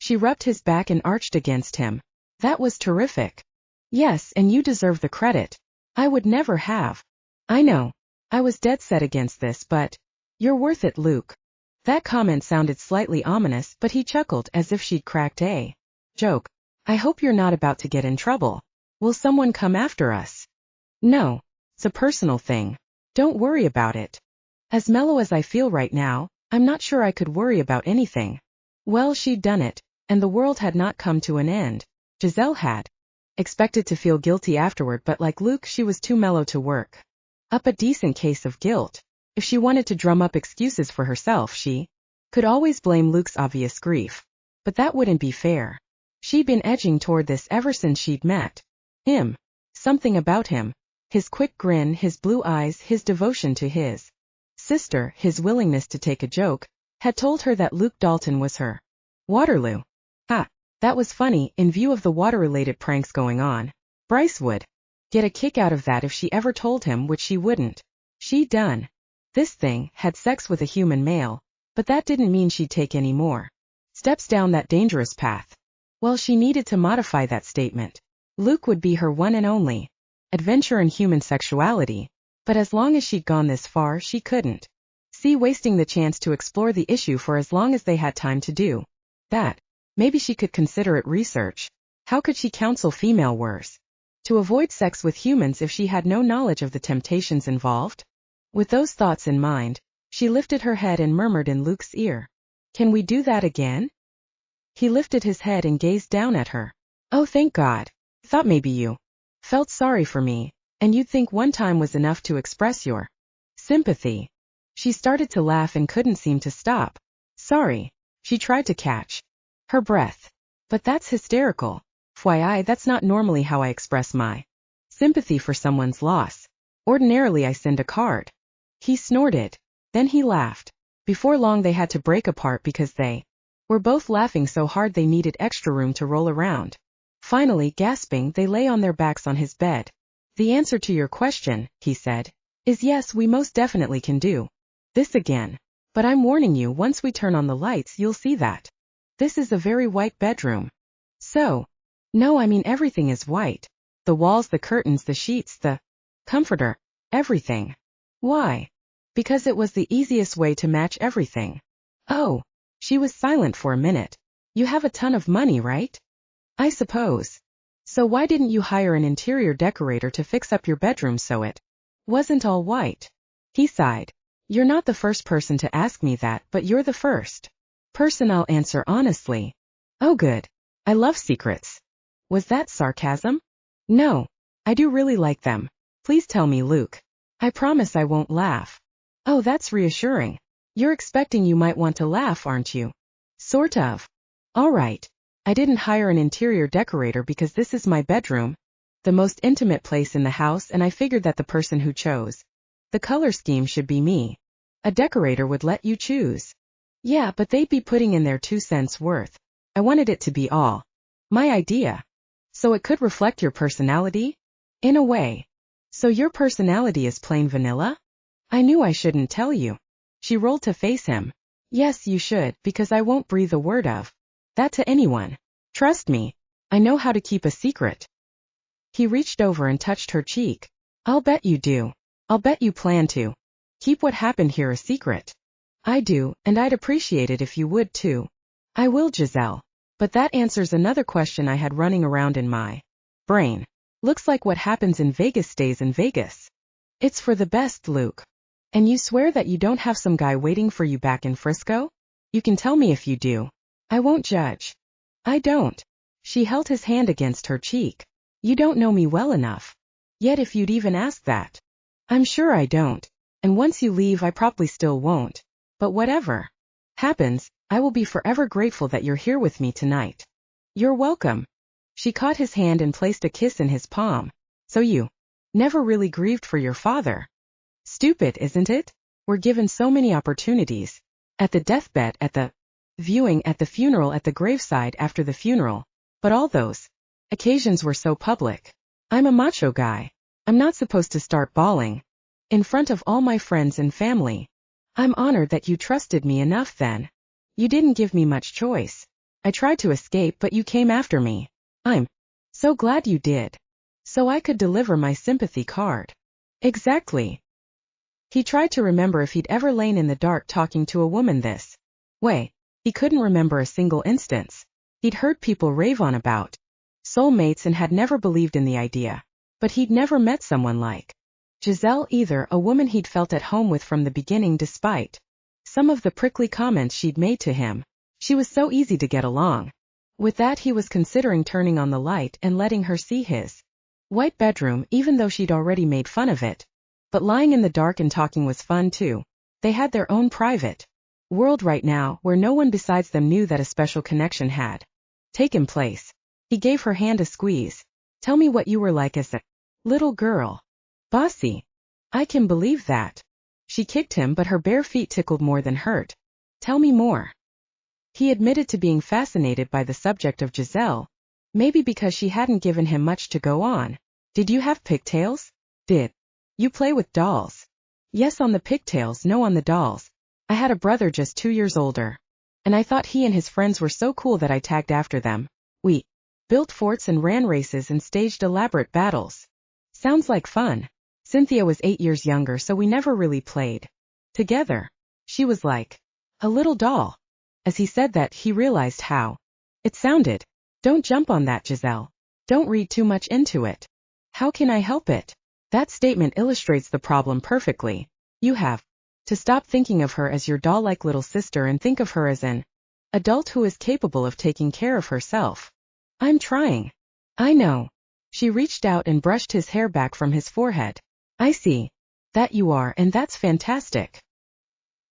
She rubbed his back and arched against him. That was terrific. Yes, and you deserve the credit. I would never have. I know. I was dead set against this, but you're worth it, Luke. That comment sounded slightly ominous, but he chuckled as if she'd cracked a joke. I hope you're not about to get in trouble. Will someone come after us? No. It's a personal thing. Don't worry about it. As mellow as I feel right now, I'm not sure I could worry about anything. Well, she'd done it, and the world had not come to an end. Giselle had expected to feel guilty afterward, but like Luke, she was too mellow to work up a decent case of guilt. If she wanted to drum up excuses for herself, she Could always blame Luke's obvious grief. But that wouldn't be fair. She'd been edging toward this ever since she'd met him. Something about him. His quick grin, his blue eyes, his devotion to his sister, his willingness to take a joke, had told her that Luke Dalton was her Waterloo. That was funny, in view of the water-related pranks going on. Bryce would get a kick out of that if she ever told him, which she wouldn't. She'd done this thing, had sex with a human male, but that didn't mean she'd take any more steps down that dangerous path. Well, she needed to modify that statement. Luke would be her one and only adventure in human sexuality, but as long as she'd gone this far, she couldn't see wasting the chance to explore the issue for as long as they had time to do that. Maybe she could consider it research. How could she counsel female wers to avoid sex with humans if she had no knowledge of the temptations involved? With those thoughts in mind, she lifted her head and murmured in Luke's ear, "Can we do that again?" He lifted his head and gazed down at her. "Oh, thank God. Thought maybe you felt sorry for me, and you'd think one time was enough to express your sympathy." She started to laugh and couldn't seem to stop. "Sorry." She tried to catch her breath. "But that's hysterical. FYI, that's not normally how I express my sympathy for someone's loss. Ordinarily I send a card." He snorted. Then he laughed. Before long they had to break apart because they were both laughing so hard they needed extra room to roll around. Finally, gasping, they lay on their backs on his bed. "The answer to your question," he said, "is yes, we most definitely can do this again. But I'm warning you, once we turn on the lights you'll see that this is a very white bedroom." "So?" "No, I mean everything is white. The walls, the curtains, the sheets, the comforter, everything." "Why?" "Because it was the easiest way to match everything." "Oh." She was silent for a minute. "You have a ton of money, right?" "I suppose. So why didn't you hire an interior decorator to fix up your bedroom so it wasn't all white?" He sighed. "You're not the first person to ask me that, but you're the first person I'll answer honestly." "Oh good. I love secrets." Was that sarcasm? "No. I do really like them. Please tell me, Luke." "I promise I won't laugh." "Oh, that's reassuring. You're expecting you might want to laugh, aren't you?" "Sort of." "All right. I didn't hire an interior decorator because this is my bedroom, the most intimate place in the house, and I figured that the person who chose the color scheme should be me. A decorator would let you choose." "Yeah, but they'd be putting in their 2 cents worth. I wanted it to be all my idea. So it could reflect your personality?" "In a way." "So your personality is plain vanilla?" "I knew I shouldn't tell you." She rolled to face him. "Yes, you should, because I won't breathe a word of that to anyone. Trust me, I know how to keep a secret." He reached over and touched her cheek. "I'll bet you do. I'll bet you plan to keep what happened here a secret." "I do, and I'd appreciate it if you would too." "I will, Giselle. But that answers another question I had running around in my brain. Looks like what happens in Vegas stays in Vegas." "It's for the best, Luke." "And you swear that you don't have some guy waiting for you back in Frisco?" "You can tell me if you do. I won't judge." "I don't." She held his hand against her cheek. "You don't know me well enough yet if you'd even ask that." "I'm sure I don't. And once you leave I probably still won't. But whatever happens, I will be forever grateful that you're here with me tonight." "You're welcome." She caught his hand and placed a kiss in his palm. "So you never really grieved for your father?" "Stupid, isn't it? We're given so many opportunities. At the deathbed, at the viewing, at the funeral, at the graveside after the funeral. But all those occasions were so public. I'm a macho guy. I'm not supposed to start bawling in front of all my friends and family. I'm honored that you trusted me enough then. You didn't give me much choice. I tried to escape, but you came after me. I'm so glad you did. So I could deliver my sympathy card." "Exactly." He tried to remember if he'd ever lain in the dark talking to a woman this way. He couldn't remember a single instance. He'd heard people rave on about soulmates and had never believed in the idea. But he'd never met someone like Giselle either, a woman he'd felt at home with from the beginning despite some of the prickly comments she'd made to him. She was so easy to get along. With that, he was considering turning on the light and letting her see his white bedroom, even though she'd already made fun of it. But lying in the dark and talking was fun too. They had their own private world right now where no one besides them knew that a special connection had taken place. He gave her hand a squeeze. Tell me what you were like as a little girl. Bossy. I can believe that. She kicked him, but her bare feet tickled more than hurt. Tell me more. He admitted to being fascinated by the subject of Giselle, maybe because she hadn't given him much to go on. Did you have pigtails? Did you play with dolls? Yes, on the pigtails, no, on the dolls. I had a brother just 2 years older, and I thought he and his friends were so cool that I tagged after them. We built forts and ran races and staged elaborate battles. Sounds like fun. Cynthia was 8 years younger, so we never really played together. She was like a little doll. As he said that, he realized how it sounded. Don't jump on that, Giselle. Don't read too much into it. How can I help it? That statement illustrates the problem perfectly. You have to stop thinking of her as your doll-like little sister and think of her as an adult who is capable of taking care of herself. I'm trying. I know. She reached out and brushed his hair back from his forehead. I see that you are, and that's fantastic.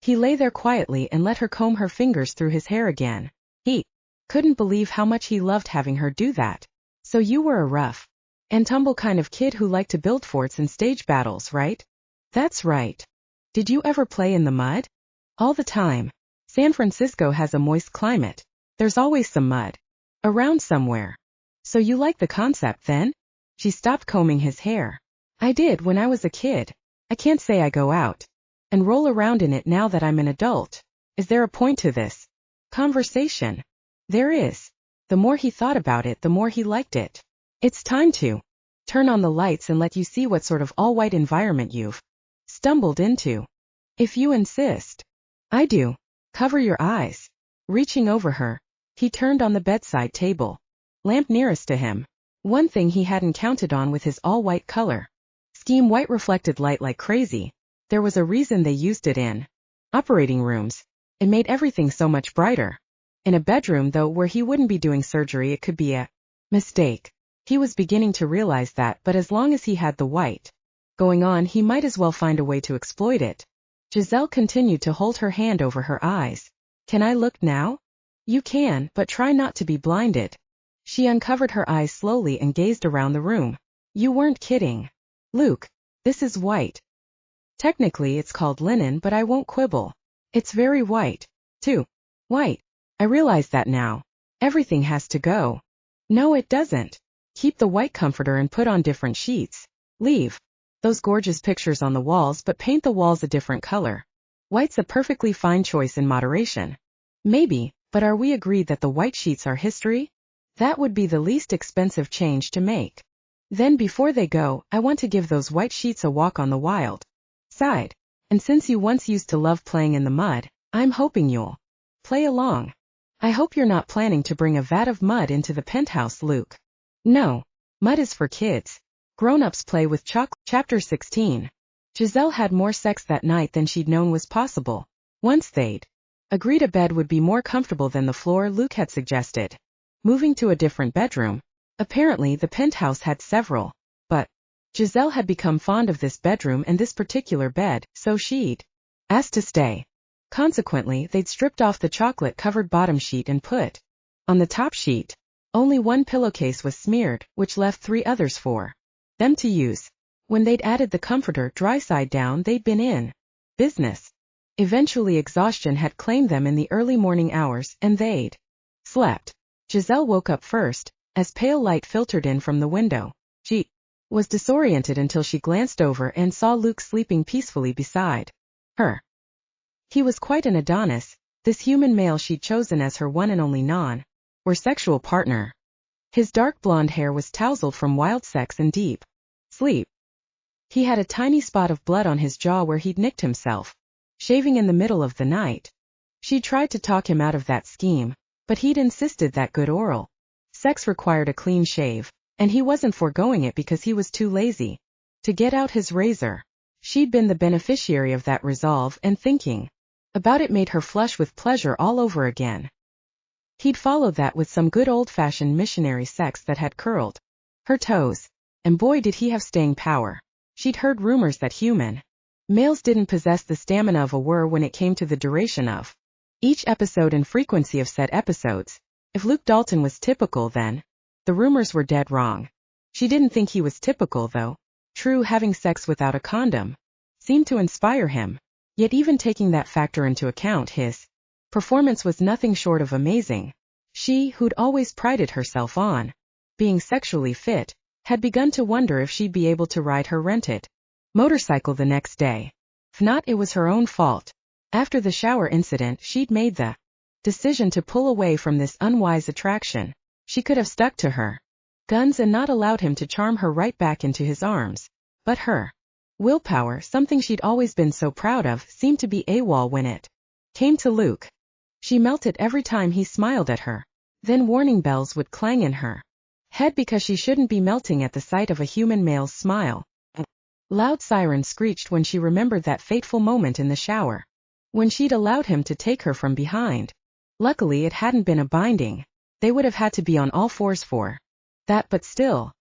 He lay there quietly and let her comb her fingers through his hair again. He couldn't believe how much he loved having her do that. So you were a rough and tumble kind of kid who liked to build forts and stage battles, right? That's right. Did you ever play in the mud? All the time. San Francisco has a moist climate. There's always some mud around somewhere. So you like the concept then? She stopped combing his hair. I did when I was a kid. I can't say I go out and roll around in it now that I'm an adult. Is there a point to this conversation? There is. The more he thought about it, the more he liked it. It's time to turn on the lights and let you see what sort of all-white environment you've stumbled into. If you insist. I do. Cover your eyes. Reaching over her, he turned on the bedside table, lamp nearest to him. One thing he hadn't counted on with his all-white color scheme: white reflected light like crazy. There was a reason they used it in operating rooms. It made everything so much brighter. In a bedroom, though, where he wouldn't be doing surgery, it could be a mistake. He was beginning to realize that, but as long as he had the white going on, he might as well find a way to exploit it. Giselle continued to hold her hand over her eyes. Can I look now? You can, but try not to be blinded. She uncovered her eyes slowly and gazed around the room. You weren't kidding. Luke, this is white. Technically it's called linen, but I won't quibble. It's very white, too. White. I realize that now. Everything has to go. No, it doesn't. Keep the white comforter and put on different sheets. Leave those gorgeous pictures on the walls, but paint the walls a different color. White's a perfectly fine choice in moderation. Maybe, but are we agreed that the white sheets are history? That would be the least expensive change to make. Then before they go, I want to give those white sheets a walk on the wild side. And since you once used to love playing in the mud, I'm hoping you'll play along. I hope you're not planning to bring a vat of mud into the penthouse, Luke. No. Mud is for kids. Grown-ups play with chocolate. Chapter 16. Giselle had more sex that night than she'd known was possible. Once they'd agreed a bed would be more comfortable than the floor Luke had suggested. Moving to a different bedroom. Apparently the penthouse had several, but Giselle had become fond of this bedroom and this particular bed, so she'd asked to stay. Consequently, they'd stripped off the chocolate-covered bottom sheet and put on the top sheet. Only one pillowcase was smeared, which left 3 others for them to use. When they'd added the comforter dry side down, they'd been in business. Eventually exhaustion had claimed them in the early morning hours, and they'd slept. Giselle woke up first, as pale light filtered in from the window. She was disoriented until she glanced over and saw Luke sleeping peacefully beside her. He was quite an Adonis, this human male she'd chosen as her one and only or sexual partner. His dark blonde hair was tousled from wild sex and deep sleep. He had a tiny spot of blood on his jaw where he'd nicked himself, shaving in the middle of the night. She tried to talk him out of that scheme, but he'd insisted that good oral sex required a clean shave, and he wasn't foregoing it because he was too lazy to get out his razor. She'd been the beneficiary of that resolve, and thinking about it made her flush with pleasure all over again. He'd followed that with some good old-fashioned missionary sex that had curled her toes, and boy did he have staying power. She'd heard rumors that human males didn't possess the stamina of a when it came to the duration of Each episode and frequency of said episodes. If Luke Dalton was typical then, the rumors were dead wrong. She didn't think he was typical though. True, having sex without a condom seemed to inspire him. Yet even taking that factor into account, his performance was nothing short of amazing. She, who'd always prided herself on being sexually fit, had begun to wonder if she'd be able to ride her rented motorcycle the next day. If not, it was her own fault. After the shower incident, she'd made the decision to pull away from this unwise attraction. She could have stuck to her guns and not allowed him to charm her right back into his arms. But her willpower, something she'd always been so proud of, seemed to be AWOL when it came to Luke. She melted every time he smiled at her. Then warning bells would clang in her head because she shouldn't be melting at the sight of a human male's smile. A loud siren screeched when she remembered that fateful moment in the shower, when she'd allowed him to take her from behind. Luckily it hadn't been a binding. They would have had to be on all fours for that, but still,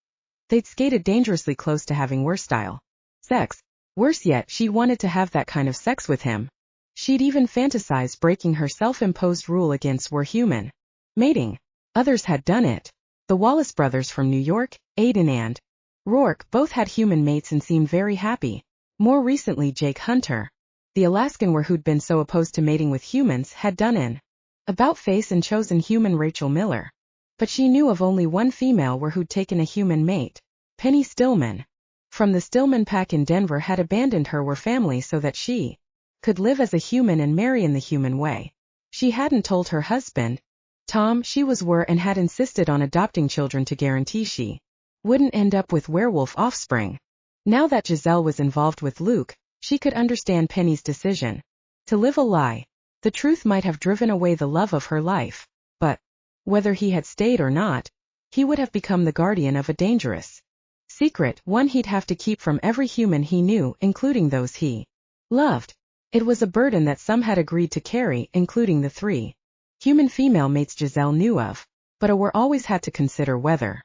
they'd skated dangerously close to having worse style sex. Worse yet, she wanted to have that kind of sex with him. She'd even fantasized breaking her self-imposed rule against human mating. Others had done it. The Wallace brothers from New York, Aiden and Rourke, both had human mates and seemed very happy. More recently, Jake Hunter, the Alaskan who'd been so opposed to mating with humans, had done an about-face and chosen human Rachel Miller. But she knew of only one female who'd taken a human mate. Penny Stillman, from the Stillman pack in Denver, had abandoned her family so that she could live as a human and marry in the human way. She hadn't told her husband, Tom, she was and had insisted on adopting children to guarantee she wouldn't end up with werewolf offspring. Now that Giselle was involved with Luke, she could understand Penny's decision to live a lie. The truth might have driven away the love of her life, but whether he had stayed or not, he would have become the guardian of a dangerous secret, one he'd have to keep from every human he knew, including those he loved. It was a burden that some had agreed to carry, including the 3 human female mates Giselle knew of, but were always had to consider whether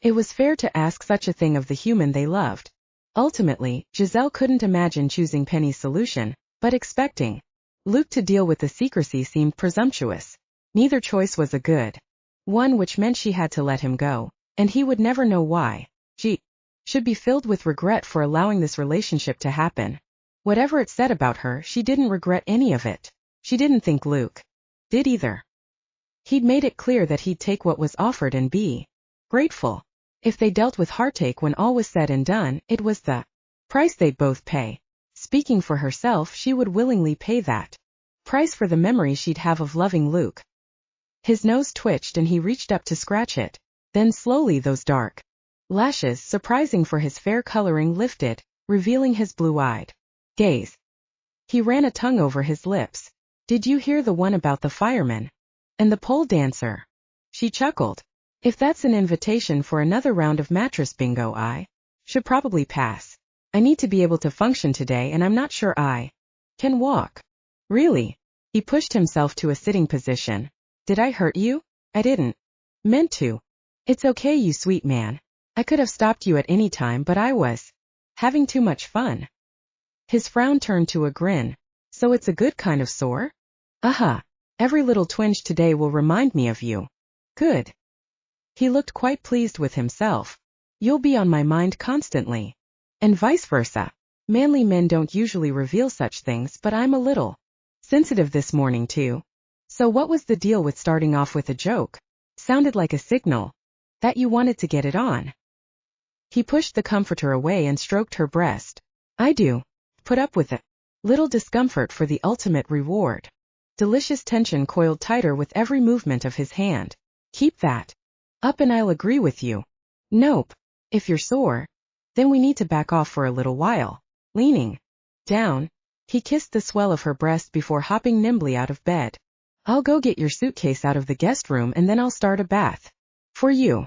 it was fair to ask such a thing of the human they loved. Ultimately, Giselle couldn't imagine choosing Penny's solution, but expecting Luke to deal with the secrecy seemed presumptuous. Neither choice was a good one, which meant she had to let him go, and he would never know why. She should be filled with regret for allowing this relationship to happen. Whatever it said about her, she didn't regret any of it. She didn't think Luke did either. He'd made it clear that he'd take what was offered and be grateful. If they dealt with heartache when all was said and done, it was the price they'd both pay. Speaking for herself, she would willingly pay that price for the memory she'd have of loving Luke. His nose twitched and he reached up to scratch it. Then slowly those dark lashes, surprising for his fair coloring, lifted, revealing his blue-eyed gaze. He ran a tongue over his lips. Did you hear the one about the fireman and the pole dancer? She chuckled. If that's an invitation for another round of mattress bingo, I should probably pass. I need to be able to function today and I'm not sure I can walk. Really? He pushed himself to a sitting position. Did I hurt you? I didn't meant to. It's okay, you sweet man. I could have stopped you at any time, but I was having too much fun. His frown turned to a grin. So it's a good kind of sore? Every little twinge today will remind me of you. Good. He looked quite pleased with himself. You'll be on my mind constantly. And vice versa. Manly men don't usually reveal such things, but I'm a little sensitive this morning too. So what was the deal with starting off with a joke? Sounded like a signal that you wanted to get it on. He pushed the comforter away and stroked her breast. I do. Put up with it. Little discomfort for the ultimate reward. Delicious tension coiled tighter with every movement of his hand. Keep that up and I'll agree with you. Nope. If you're sore, then we need to back off for a little while. Leaning down, he kissed the swell of her breast before hopping nimbly out of bed. I'll go get your suitcase out of the guest room and then I'll start a bath for you.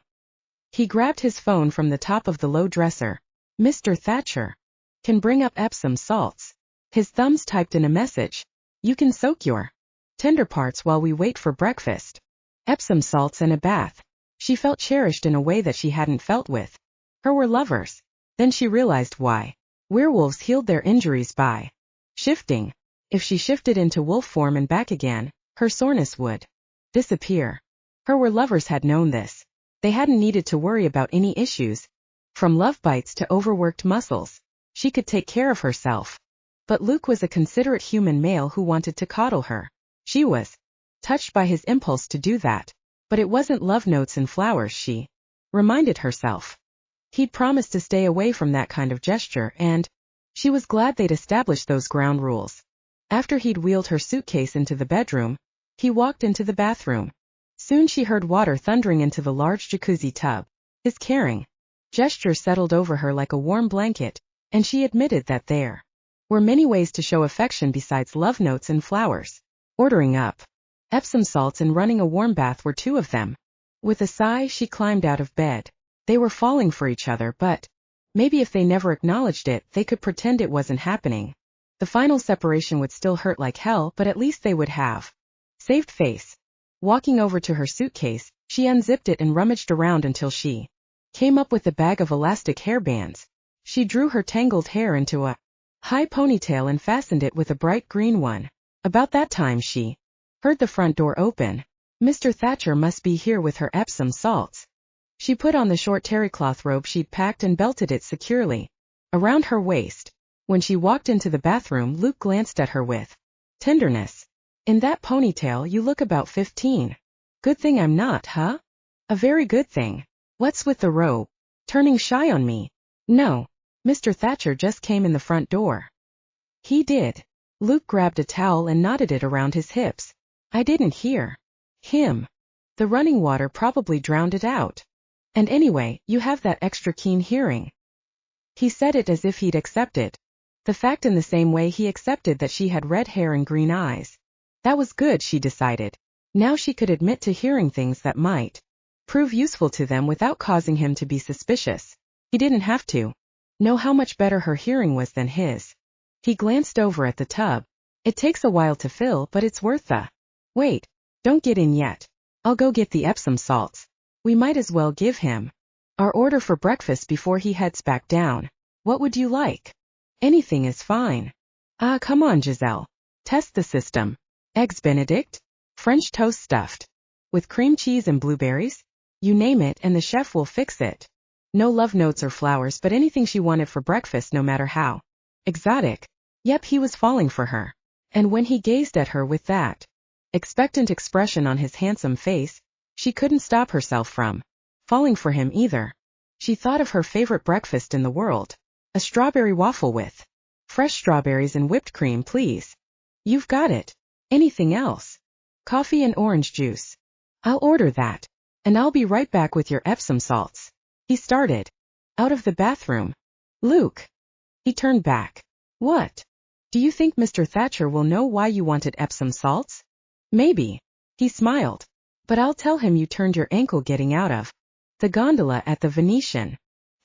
He grabbed his phone from the top of the low dresser. Mr. Thatcher can bring up Epsom salts. His thumbs typed in a message. You can soak your tender parts while we wait for breakfast. Epsom salts and a bath. She felt cherished in a way that she hadn't felt with her were lovers. Then she realized why. Werewolves healed their injuries by shifting. If she shifted into wolf form and back again, her soreness would disappear. Her lovers had known this. They hadn't needed to worry about any issues. From love bites to overworked muscles, she could take care of herself. But Luke was a considerate human male who wanted to coddle her. She was touched by his impulse to do that. But it wasn't love notes and flowers, she reminded herself. He'd promised to stay away from that kind of gesture, and she was glad they'd established those ground rules. After he'd wheeled her suitcase into the bedroom, he walked into the bathroom. Soon she heard water thundering into the large jacuzzi tub. His caring gesture settled over her like a warm blanket, and she admitted that there were many ways to show affection besides love notes and flowers. Ordering up Epsom salts and running a warm bath were two of them. With a sigh, she climbed out of bed. They were falling for each other, but maybe if they never acknowledged it, they could pretend it wasn't happening. The final separation would still hurt like hell, but at least they would have saved face. Walking over to her suitcase, she unzipped it and rummaged around until she came up with a bag of elastic hairbands. She drew her tangled hair into a high ponytail and fastened it with a bright green one. About that time she heard the front door open. Mr. Thatcher must be here with her Epsom salts. She put on the short terrycloth robe she'd packed and belted it securely around her waist. When she walked into the bathroom, Luke glanced at her with tenderness. In that ponytail, you look about 15. Good thing I'm not, huh? A very good thing. What's with the robe? Turning shy on me? No. Mr. Thatcher just came in the front door. He did. Luke grabbed a towel and knotted it around his hips. I didn't hear him. The running water probably drowned it out. And anyway, you have that extra keen hearing. He said it as if he'd accept it. The fact in the same way he accepted that she had red hair and green eyes. That was good, she decided. Now she could admit to hearing things that might prove useful to them without causing him to be suspicious. He didn't have to know how much better her hearing was than his. He glanced over at the tub. It takes a while to fill, but it's worth the wait. Don't get in yet. I'll go get the Epsom salts. We might as well give him our order for breakfast before he heads back down. What would you like? Anything is fine. Come on, Giselle. Test the system. Eggs Benedict? French toast stuffed with cream cheese and blueberries? You name it and the chef will fix it. No love notes or flowers, but anything she wanted for breakfast, no matter how exotic. Yep, he was falling for her. And when he gazed at her with that expectant expression on his handsome face, she couldn't stop herself from falling for him either. She thought of her favorite breakfast in the world. A strawberry waffle with fresh strawberries and whipped cream, please. You've got it. Anything else? Coffee and orange juice. I'll order that. And I'll be right back with your Epsom salts. He started out of the bathroom. Luke. He turned back. What? Do you think Mr. Thatcher will know why you wanted Epsom salts? Maybe. He smiled. But I'll tell him you turned your ankle getting out of the gondola at the Venetian.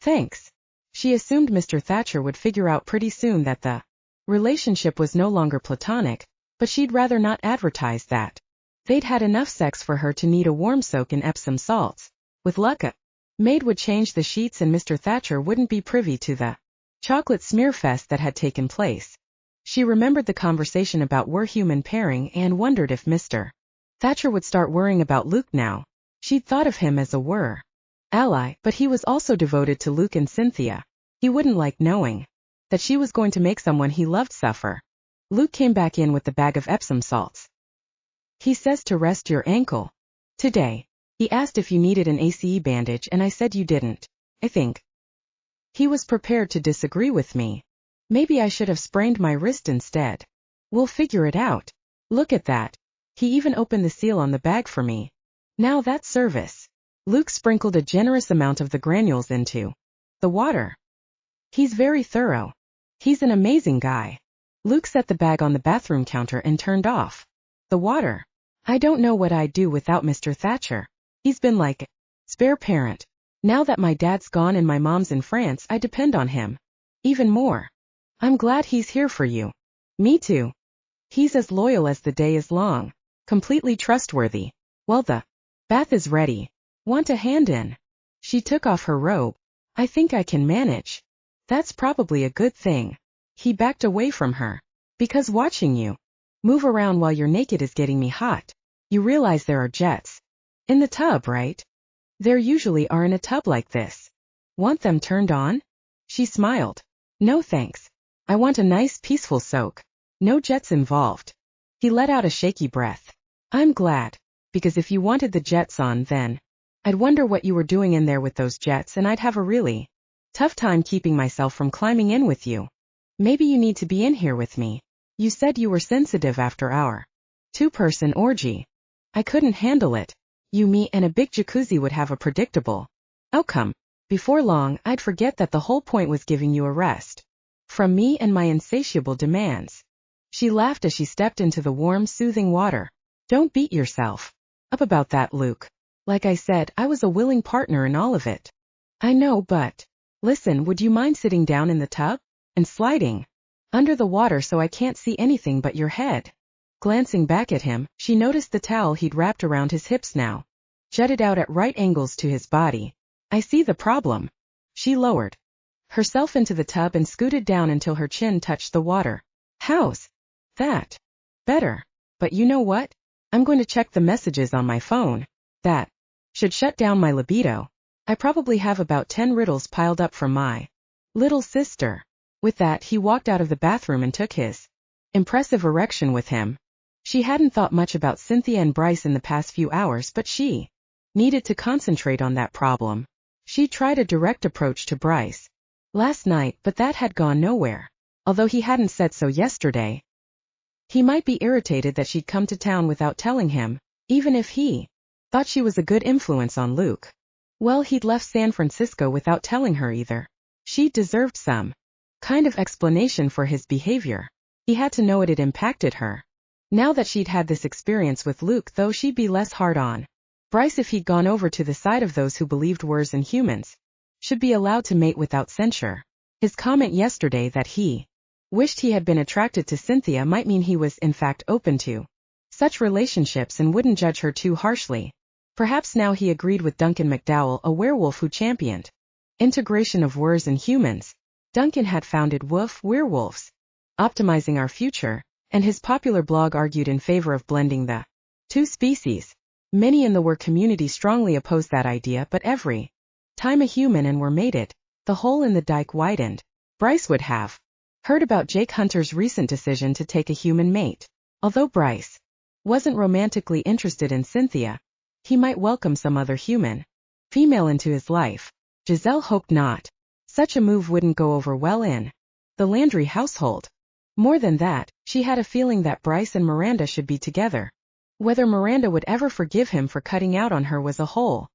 Thanks. She assumed Mr. Thatcher would figure out pretty soon that the relationship was no longer platonic, but she'd rather not advertise that. They'd had enough sex for her to need a warm soak in Epsom salts. With luck, a maid would change the sheets and Mr. Thatcher wouldn't be privy to the chocolate smear fest that had taken place. She remembered the conversation about were-human pairing and wondered if Mr. Thatcher would start worrying about Luke now. She'd thought of him as a ally, but he was also devoted to Luke and Cynthia. He wouldn't like knowing that she was going to make someone he loved suffer. Luke came back in with the bag of Epsom salts. He says to rest your ankle today. He asked if you needed an ACE bandage and I said you didn't. I think he was prepared to disagree with me. Maybe I should have sprained my wrist instead. We'll figure it out. Look at that. He even opened the seal on the bag for me. Now that's service. Luke sprinkled a generous amount of the granules into the water. He's very thorough. He's an amazing guy. Luke set the bag on the bathroom counter and turned off the water. I don't know what I'd do without Mr. Thatcher. He's been like a spare parent. Now that my dad's gone and my mom's in France, I depend on him even more. I'm glad he's here for you. Me too. He's as loyal as the day is long. Completely trustworthy. Well, the bath is ready. Want a hand in? She took off her robe. I think I can manage. That's probably a good thing. He backed away from her. Because watching you Move around while you're naked is getting me hot. You realize there are jets in the tub, right? There usually are in a tub like this. Want them turned on? She smiled. No thanks. I want a nice peaceful soak. No jets involved. He let out a shaky breath. I'm glad, because if you wanted the jets on, then I'd wonder what you were doing in there with those jets, and I'd have a really tough time keeping myself from climbing in with you. Maybe you need to be in here with me. You said you were sensitive after our two-person orgy. I couldn't handle it. You, me, and a big jacuzzi would have a predictable outcome. Before long, I'd forget that the whole point was giving you a rest from me and my insatiable demands. She laughed as she stepped into the warm, soothing water. Don't beat yourself up about that, Luke. Like I said, I was a willing partner in all of it. I know, but listen, would you mind sitting down in the tub and sliding under the water so I can't see anything but your head? Glancing back at him, she noticed the towel he'd wrapped around his hips now jutted out at right angles to his body. I see the problem. She lowered herself into the tub and scooted down until her chin touched the water. How's that better? But you know what? I'm going to check the messages on my phone. That should shut down my libido. I probably have about 10 riddles piled up from my little sister. With that, he walked out of the bathroom and took his impressive erection with him. She hadn't thought much about Cynthia and Bryce in the past few hours, but she needed to concentrate on that problem. She tried a direct approach to Bryce last night, but that had gone nowhere. Although he hadn't said so yesterday, he might be irritated that she'd come to town without telling him, even if he thought she was a good influence on Luke. Well, he'd left San Francisco without telling her either. She deserved some kind of explanation for his behavior. He had to know it impacted her. Now that she'd had this experience with Luke, though, she'd be less hard on Bryce if he'd gone over to the side of those who believed wers and humans should be allowed to mate without censure. His comment yesterday that he wished he had been attracted to Cynthia might mean he was, in fact, open to such relationships and wouldn't judge her too harshly. Perhaps now he agreed with Duncan McDowell, a werewolf who championed integration of wers and humans. Duncan had founded Woof Werewolves, Optimizing Our Future, and his popular blog argued in favor of blending the two species. Many in the wer community strongly opposed that idea, but every time a human and were mated, the hole in the dike widened. Bryce would have heard about Jake Hunter's recent decision to take a human mate. Although Bryce wasn't romantically interested in Cynthia, he might welcome some other human female into his life. Giselle hoped not. Such a move wouldn't go over well in the Landry household. More than that, she had a feeling that Bryce and Miranda should be together. Whether Miranda would ever forgive him for cutting out on her was a whole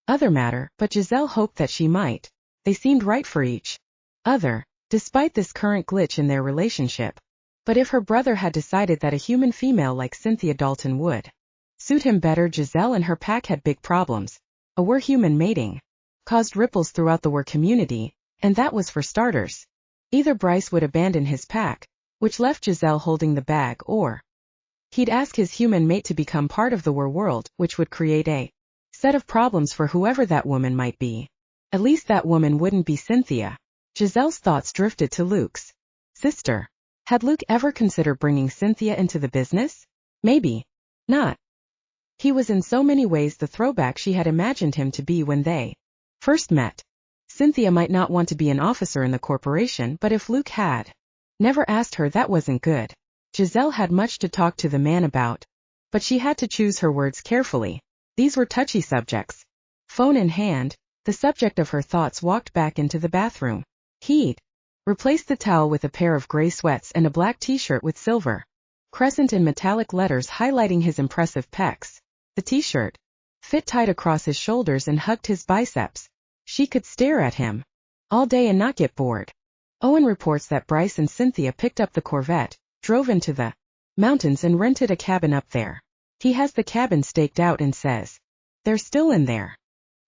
other matter, but Giselle hoped that she might. They seemed right for each other, despite this current glitch in their relationship. But if her brother had decided that a human female like Cynthia Dalton would suit him better, Giselle and her pack had big problems. A wer-human mating caused ripples throughout the wer community, and that was for starters. Either Bryce would abandon his pack, which left Giselle holding the bag, or he'd ask his human mate to become part of the wer world, which would create a set of problems for whoever that woman might be. At least that woman wouldn't be Cynthia. Giselle's thoughts drifted to Luke's sister. Had Luke ever considered bringing Cynthia into the business? Maybe not. He was in so many ways the throwback she had imagined him to be when they first met. Cynthia might not want to be an officer in the corporation, but if Luke had never asked her, that wasn't good. Giselle had much to talk to the man about, but she had to choose her words carefully. These were touchy subjects. Phone in hand, the subject of her thoughts walked back into the bathroom. He'd replaced the towel with a pair of gray sweats and a black t-shirt with silver Crescent in metallic letters highlighting his impressive pecs. The t-shirt fit tight across his shoulders and hugged his biceps. She could stare at him all day and not get bored. Owen reports that Bryce and Cynthia picked up the Corvette, drove into the mountains and rented a cabin up there. He has the cabin staked out and says they're still in there.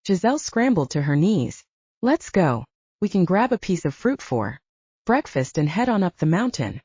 Giselle scrambled to her knees. Let's go. We can grab a piece of fruit for breakfast and head on up the mountain.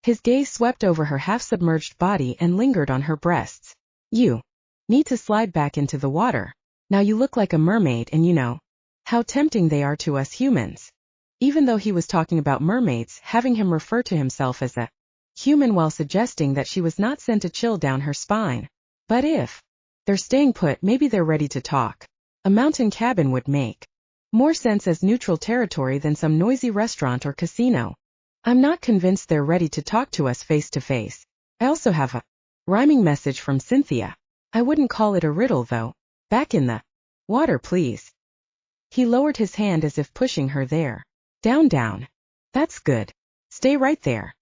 His gaze swept over her half-submerged body and lingered on her breasts. You need to slide back into the water. Now you look like a mermaid, and you know how tempting they are to us humans. Even though he was talking about mermaids, having him refer to himself as a human while suggesting that she was not sent a chill down her spine. But if they're staying put, maybe they're ready to talk. A mountain cabin would make more sense as neutral territory than some noisy restaurant or casino. I'm not convinced they're ready to talk to us face to face. I also have a rhyming message from Cynthia. I wouldn't call it a riddle though. Back in the water, please. He lowered his hand as if pushing her there. Down, down. That's good. Stay right there.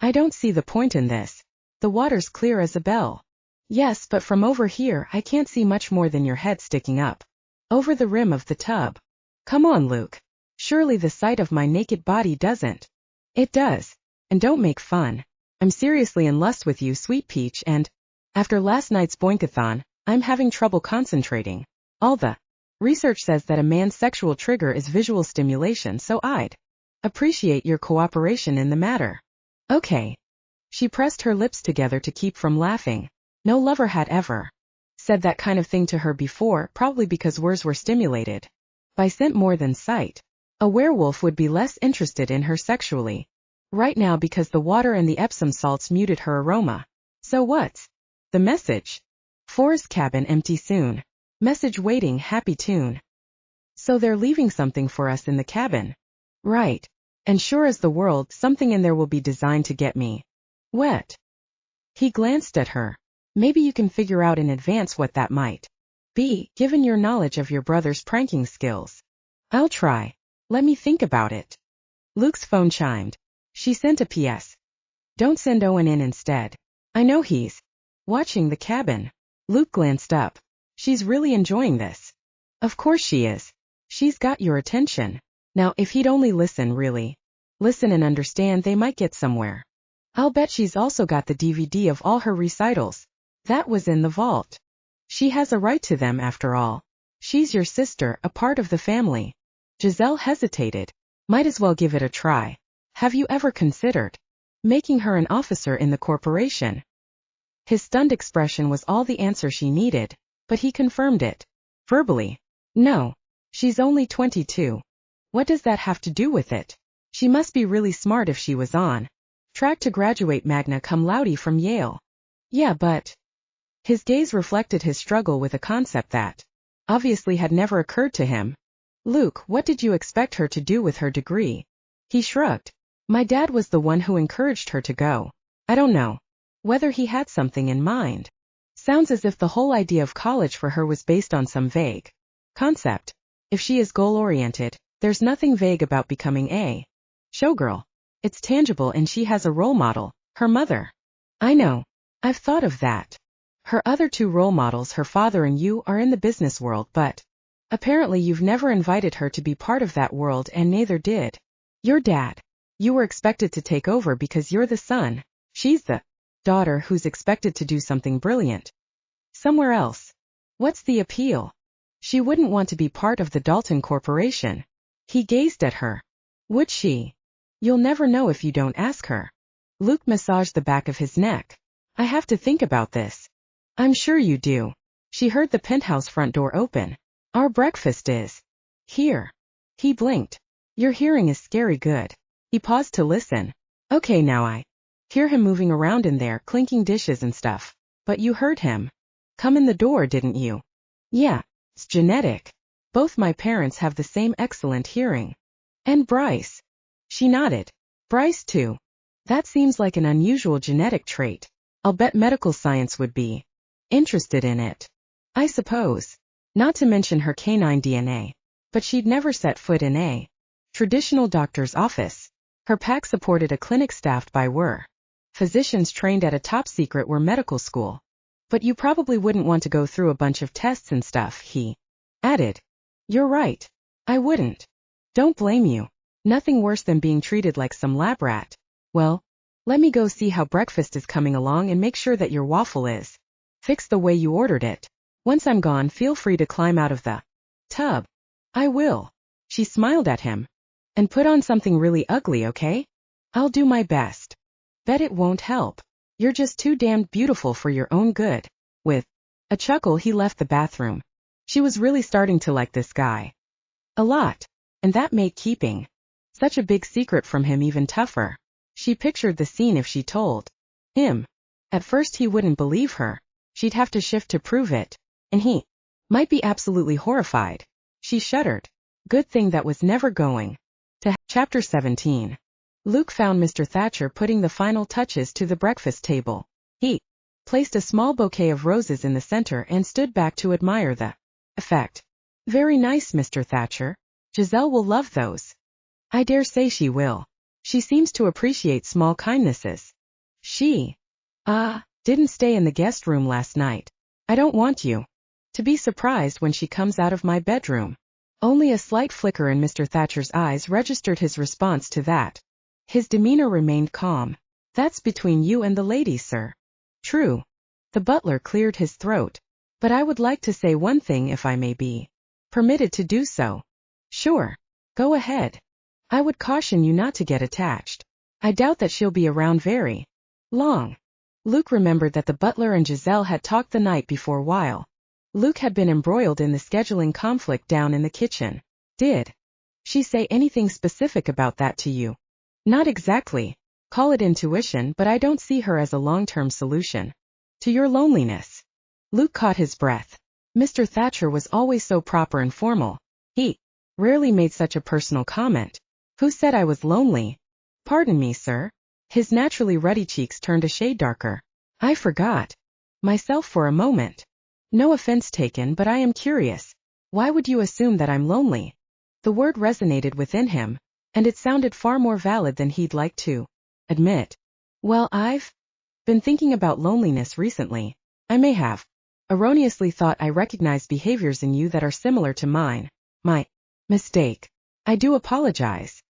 I don't see the point in this. The water's clear as a bell. Yes, but from over here I can't see much more than your head sticking up over the rim of the tub. Come on, Luke. Surely the sight of my naked body doesn't. It does. And don't make fun. I'm seriously in lust with you, sweet peach, and after last night's boinkathon, I'm having trouble concentrating. All the research says that a man's sexual trigger is visual stimulation, so I'd appreciate your cooperation in the matter. Okay. She pressed her lips together to keep from laughing. No lover had ever said that kind of thing to her before, probably because words were stimulated by scent more than sight. A werewolf would be less interested in her sexually right now because the water and the Epsom salts muted her aroma. So what's the message? Forest cabin empty soon. Message waiting, happy tune. So they're leaving something for us in the cabin. Right. And sure as the world, something in there will be designed to get me wet. He glanced at her. Maybe you can figure out in advance what that might be, given your knowledge of your brother's pranking skills. I'll try. Let me think about it. Luke's phone chimed. She sent a PS. Don't send Owen in instead. I know he's watching the cabin. Luke glanced up. She's really enjoying this. Of course she is. She's got your attention. Now if he'd only listen, really listen and understand, they might get somewhere. I'll bet she's also got the DVD of all her recitals. That was in the vault. She has a right to them after all. She's your sister, a part of the family. Giselle hesitated. Might as well give it a try. Have you ever considered making her an officer in the corporation? His stunned expression was all the answer she needed, but he confirmed it verbally. No. She's only 22. What does that have to do with it? She must be really smart if she was on track to graduate magna cum laude from Yale. Yeah, but his gaze reflected his struggle with a concept that obviously had never occurred to him. Luke, what did you expect her to do with her degree? He shrugged. My dad was the one who encouraged her to go. I don't know whether he had something in mind. Sounds as if the whole idea of college for her was based on some vague concept. If she is goal-oriented, there's nothing vague about becoming a showgirl. It's tangible, and she has a role model, her mother. I know. I've thought of that. Her other two role models, her father and you, are in the business world, but apparently you've never invited her to be part of that world, and neither did your dad. You were expected to take over because you're the son. She's the daughter who's expected to do something brilliant somewhere else. What's the appeal? She wouldn't want to be part of the Dalton Corporation. He gazed at her. Would she? You'll never know if you don't ask her. Luke massaged the back of his neck. I have to think about this. I'm sure you do. She heard the penthouse front door open. Our breakfast is here. He blinked. Your hearing is scary good. He paused to listen. Okay, now I hear him moving around in there, clinking dishes and stuff. But you heard him come in the door, didn't you? Yeah, it's genetic. Both my parents have the same excellent hearing. And Bryce. She nodded. Bryce too. That seems like an unusual genetic trait. I'll bet medical science would be interested in it. I suppose. Not to mention her canine DNA. But she'd never set foot in a traditional doctor's office. Her pack supported a clinic staffed by physicians trained at a top-secret medical school. But you probably wouldn't want to go through a bunch of tests and stuff, he added. You're right. I wouldn't. Don't blame you. Nothing worse than being treated like some lab rat. Well, let me go see how breakfast is coming along and make sure that your waffle is fixed the way you ordered it. Once I'm gone, feel free to climb out of the tub. I will. She smiled at him. And put on something really ugly, okay? I'll do my best. Bet it won't help. You're just too damned beautiful for your own good. With a chuckle, he left the bathroom. She was really starting to like this guy a lot, and that made keeping such a big secret from him even tougher. She pictured the scene if she told him. At first he wouldn't believe her. She'd have to shift to prove it. And he might be absolutely horrified. She shuddered. Good thing that was never going to Chapter 17. Luke found Mr. Thatcher putting the final touches to the breakfast table. He placed a small bouquet of roses in the center and stood back to admire the effect. Very nice, Mr. Thatcher. Giselle will love those. I dare say she will. She seems to appreciate small kindnesses. She didn't stay in the guest room last night. I don't want you to be surprised when she comes out of my bedroom. Only a slight flicker in Mr. Thatcher's eyes registered his response to that. His demeanor remained calm. That's between you and the lady, sir. True. The butler cleared his throat. But I would like to say one thing if I may be permitted to do so. Sure. Go ahead. I would caution you not to get attached. I doubt that she'll be around very long. Luke remembered that the butler and Giselle had talked the night before while Luke had been embroiled in the scheduling conflict down in the kitchen. Did she say anything specific about that to you? Not exactly. Call it intuition, but I don't see her as a long-term solution to your loneliness. Luke caught his breath. Mr. Thatcher was always so proper and formal. He rarely made such a personal comment. Who said I was lonely? Pardon me, sir. His naturally ruddy cheeks turned a shade darker. I forgot myself for a moment. No offense taken, but I am curious. Why would you assume that I'm lonely? The word resonated within him, and it sounded far more valid than he'd like to admit. Well, I've been thinking about loneliness recently. I may have erroneously thought I recognized behaviors in you that are similar to mine. My mistake. I do apologize.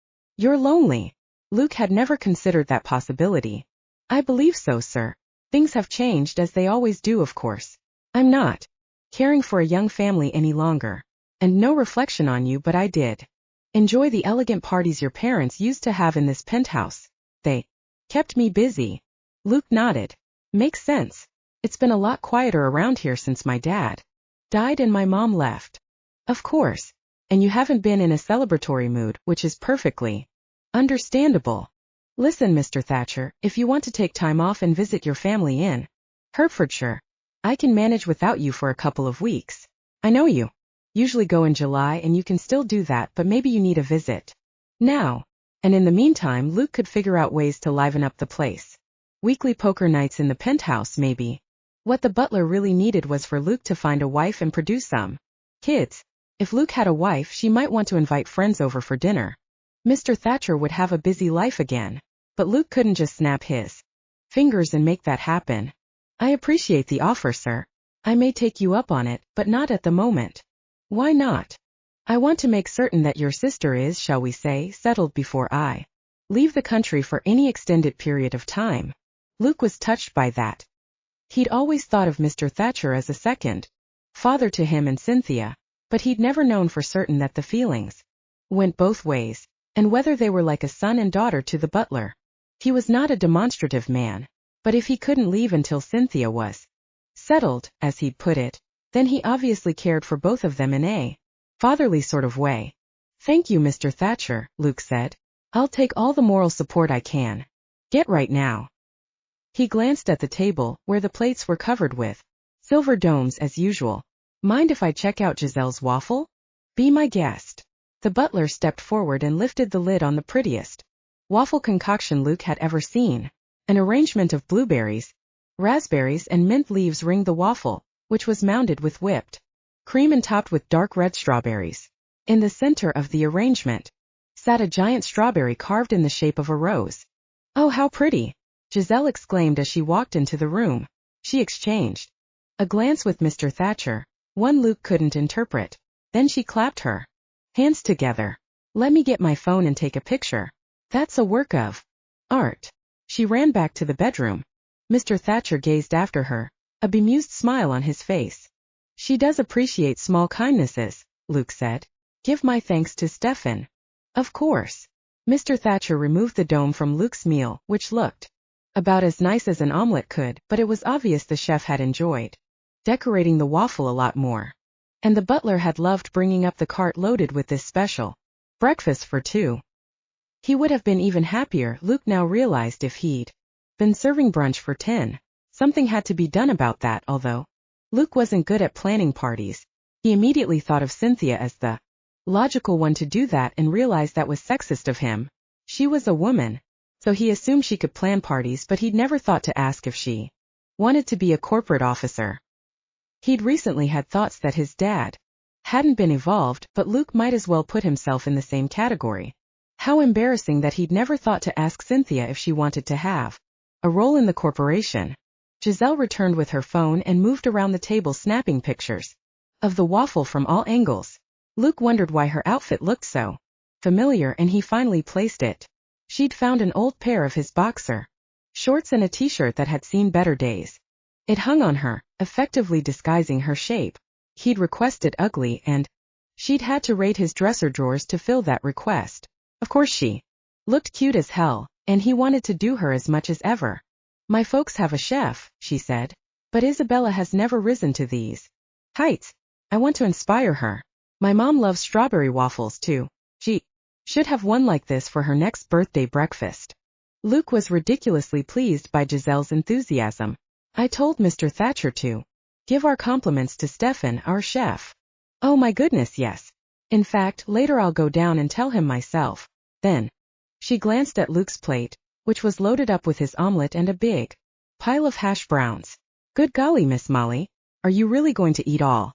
You're lonely. Luke had never considered that possibility. I believe so, sir. Things have changed as they always do, of course. I'm not caring for a young family any longer. And no reflection on you, but I did enjoy the elegant parties your parents used to have in this penthouse. They kept me busy. Luke nodded. Makes sense. It's been a lot quieter around here since my dad died and my mom left. Of course. And you haven't been in a celebratory mood, which is perfectly understandable. Listen, Mr. Thatcher, if you want to take time off and visit your family in Hertfordshire, I can manage without you for a couple of weeks. I know you usually go in July and you can still do that, but maybe you need a visit now. And in the meantime, Luke could figure out ways to liven up the place. Weekly poker nights in the penthouse, maybe. What the butler really needed was for Luke to find a wife and produce some kids. If Luke had a wife, she might want to invite friends over for dinner. Mr. Thatcher would have a busy life again. But Luke couldn't just snap his fingers and make that happen. I appreciate the offer, sir. I may take you up on it, but not at the moment. Why not? I want to make certain that your sister is, shall we say, settled before I leave the country for any extended period of time. Luke was touched by that. He'd always thought of Mr. Thatcher as a second father to him and Cynthia, but he'd never known for certain that the feelings went both ways, and whether they were like a son and daughter to the butler. He was not a demonstrative man, but if he couldn't leave until Cynthia was settled, as he'd put it, then he obviously cared for both of them in a fatherly sort of way. Thank you, Mr. Thatcher, Luke said. I'll take all the moral support I can get right now. He glanced at the table, where the plates were covered with silver domes as usual. Mind if I check out Giselle's waffle? Be my guest. The butler stepped forward and lifted the lid on the prettiest waffle concoction Luke had ever seen. An arrangement of blueberries, raspberries and mint leaves ringed the waffle, which was mounded with whipped cream and topped with dark red strawberries. In the center of the arrangement sat a giant strawberry carved in the shape of a rose. Oh, how pretty! Giselle exclaimed as she walked into the room. She exchanged a glance with Mr. Thatcher, one Luke couldn't interpret. Then she clapped her hands together. Let me get my phone and take a picture. That's a work of art. She ran back to the bedroom. Mr. Thatcher gazed after her, a bemused smile on his face. She does appreciate small kindnesses, Luke said. Give my thanks to Stefan. Of course. Mr. Thatcher removed the dome from Luke's meal, which looked about as nice as an omelet could, but it was obvious the chef had enjoyed decorating the waffle a lot more. And the butler had loved bringing up the cart loaded with this special breakfast for two. He would have been even happier, Luke now realized, if he'd been serving brunch for 10. Something had to be done about that, although Luke wasn't good at planning parties. He immediately thought of Cynthia as the logical one to do that and realized that was sexist of him. She was a woman, so he assumed she could plan parties, but he'd never thought to ask if she wanted to be a corporate officer. He'd recently had thoughts that his dad hadn't been evolved, but Luke might as well put himself in the same category. How embarrassing that he'd never thought to ask Cynthia if she wanted to have a role in the corporation. Giselle returned with her phone and moved around the table snapping pictures of the waffle from all angles. Luke wondered why her outfit looked so familiar, and he finally placed it. She'd found an old pair of his boxer shorts and a t-shirt that had seen better days. It hung on her, effectively disguising her shape. He'd requested ugly, and she'd had to raid his dresser drawers to fill that request. Of course she looked cute as hell, and he wanted to do her as much as ever. My folks have a chef, she said, but Isabella has never risen to these heights. I want to inspire her. My mom loves strawberry waffles too. She should have one like this for her next birthday breakfast. Luke was ridiculously pleased by Giselle's enthusiasm. I told Mr. Thatcher to give our compliments to Stefan, our chef. Oh my goodness, yes. In fact, later I'll go down and tell him myself. Then she glanced at Luke's plate, which was loaded up with his omelet and a big pile of hash browns. Good golly, Miss Molly, are you really going to eat all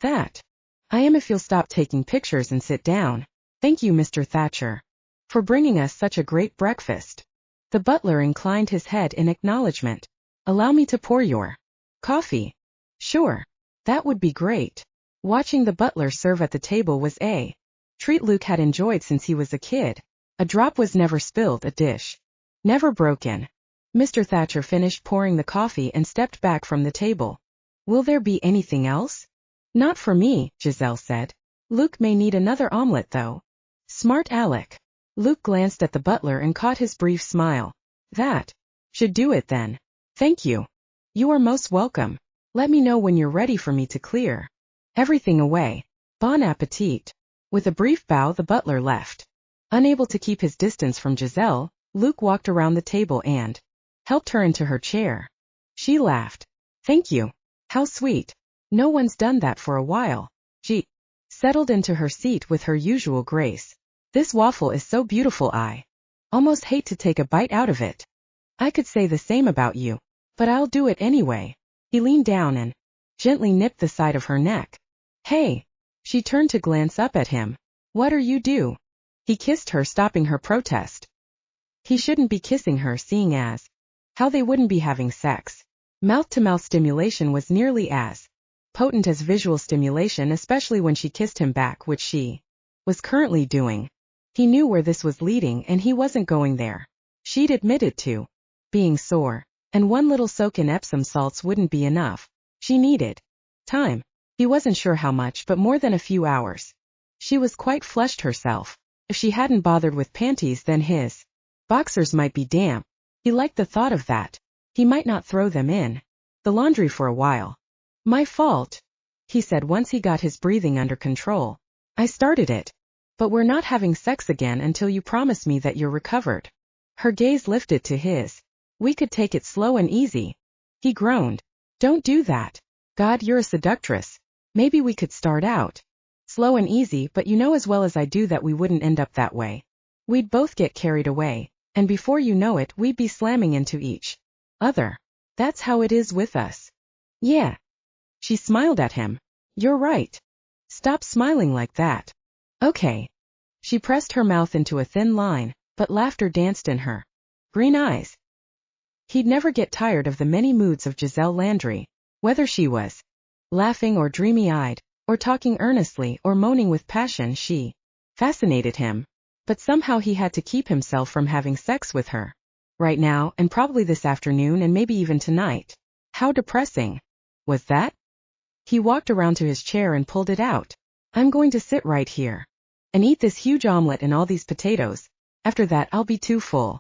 that? I am, if you'll stop taking pictures and sit down. Thank you, Mr. Thatcher, for bringing us such a great breakfast. The butler inclined his head in acknowledgement. Allow me to pour your coffee. Sure. That would be great. Watching the butler serve at the table was a treat Luke had enjoyed since he was a kid. A drop was never spilled, a dish never broken. Mr. Thatcher finished pouring the coffee and stepped back from the table. Will there be anything else? Not for me, Giselle said. Luke may need another omelet though. Smart Alec. Luke glanced at the butler and caught his brief smile. That should do it then. Thank you. You are most welcome. Let me know when you're ready for me to clear everything away. Bon appetit. With a brief bow, the butler left. Unable to keep his distance from Giselle, Luke walked around the table and helped her into her chair. She laughed. Thank you. How sweet. No one's done that for a while. She settled into her seat with her usual grace. This waffle is so beautiful, I almost hate to take a bite out of it. I could say the same about you, but I'll do it anyway. He leaned down and gently nipped the side of her neck. Hey. She turned to glance up at him. What are you do? He kissed her, stopping her protest. He shouldn't be kissing her, seeing as how they wouldn't be having sex. Mouth-to-mouth stimulation was nearly as potent as visual stimulation, especially when she kissed him back, which she was currently doing. He knew where this was leading, and he wasn't going there. She'd admitted to being sore, and one little soak in Epsom salts wouldn't be enough. She needed time. He wasn't sure how much, but more than a few hours. She was quite flushed herself. If she hadn't bothered with panties, then his boxers might be damp. He liked the thought of that. He might not throw them in the laundry for a while. My fault, he said once he got his breathing under control. I started it. But we're not having sex again until you promise me that you're recovered. Her gaze lifted to his. We could take it slow and easy. He groaned. Don't do that. God, you're a seductress. Maybe we could start out slow and easy, but you know as well as I do that we wouldn't end up that way. We'd both get carried away, and before you know it, we'd be slamming into each other. That's how it is with us. Yeah. She smiled at him. You're right. Stop smiling like that. Okay. She pressed her mouth into a thin line, but laughter danced in her green eyes. He'd never get tired of the many moods of Giselle Landry, whether she was laughing or dreamy-eyed, or talking earnestly or moaning with passion. She fascinated him. But somehow he had to keep himself from having sex with her. Right now, and probably this afternoon, and maybe even tonight. How depressing was that? He walked around to his chair and pulled it out. I'm going to sit right here and eat this huge omelet and all these potatoes. After that, I'll be too full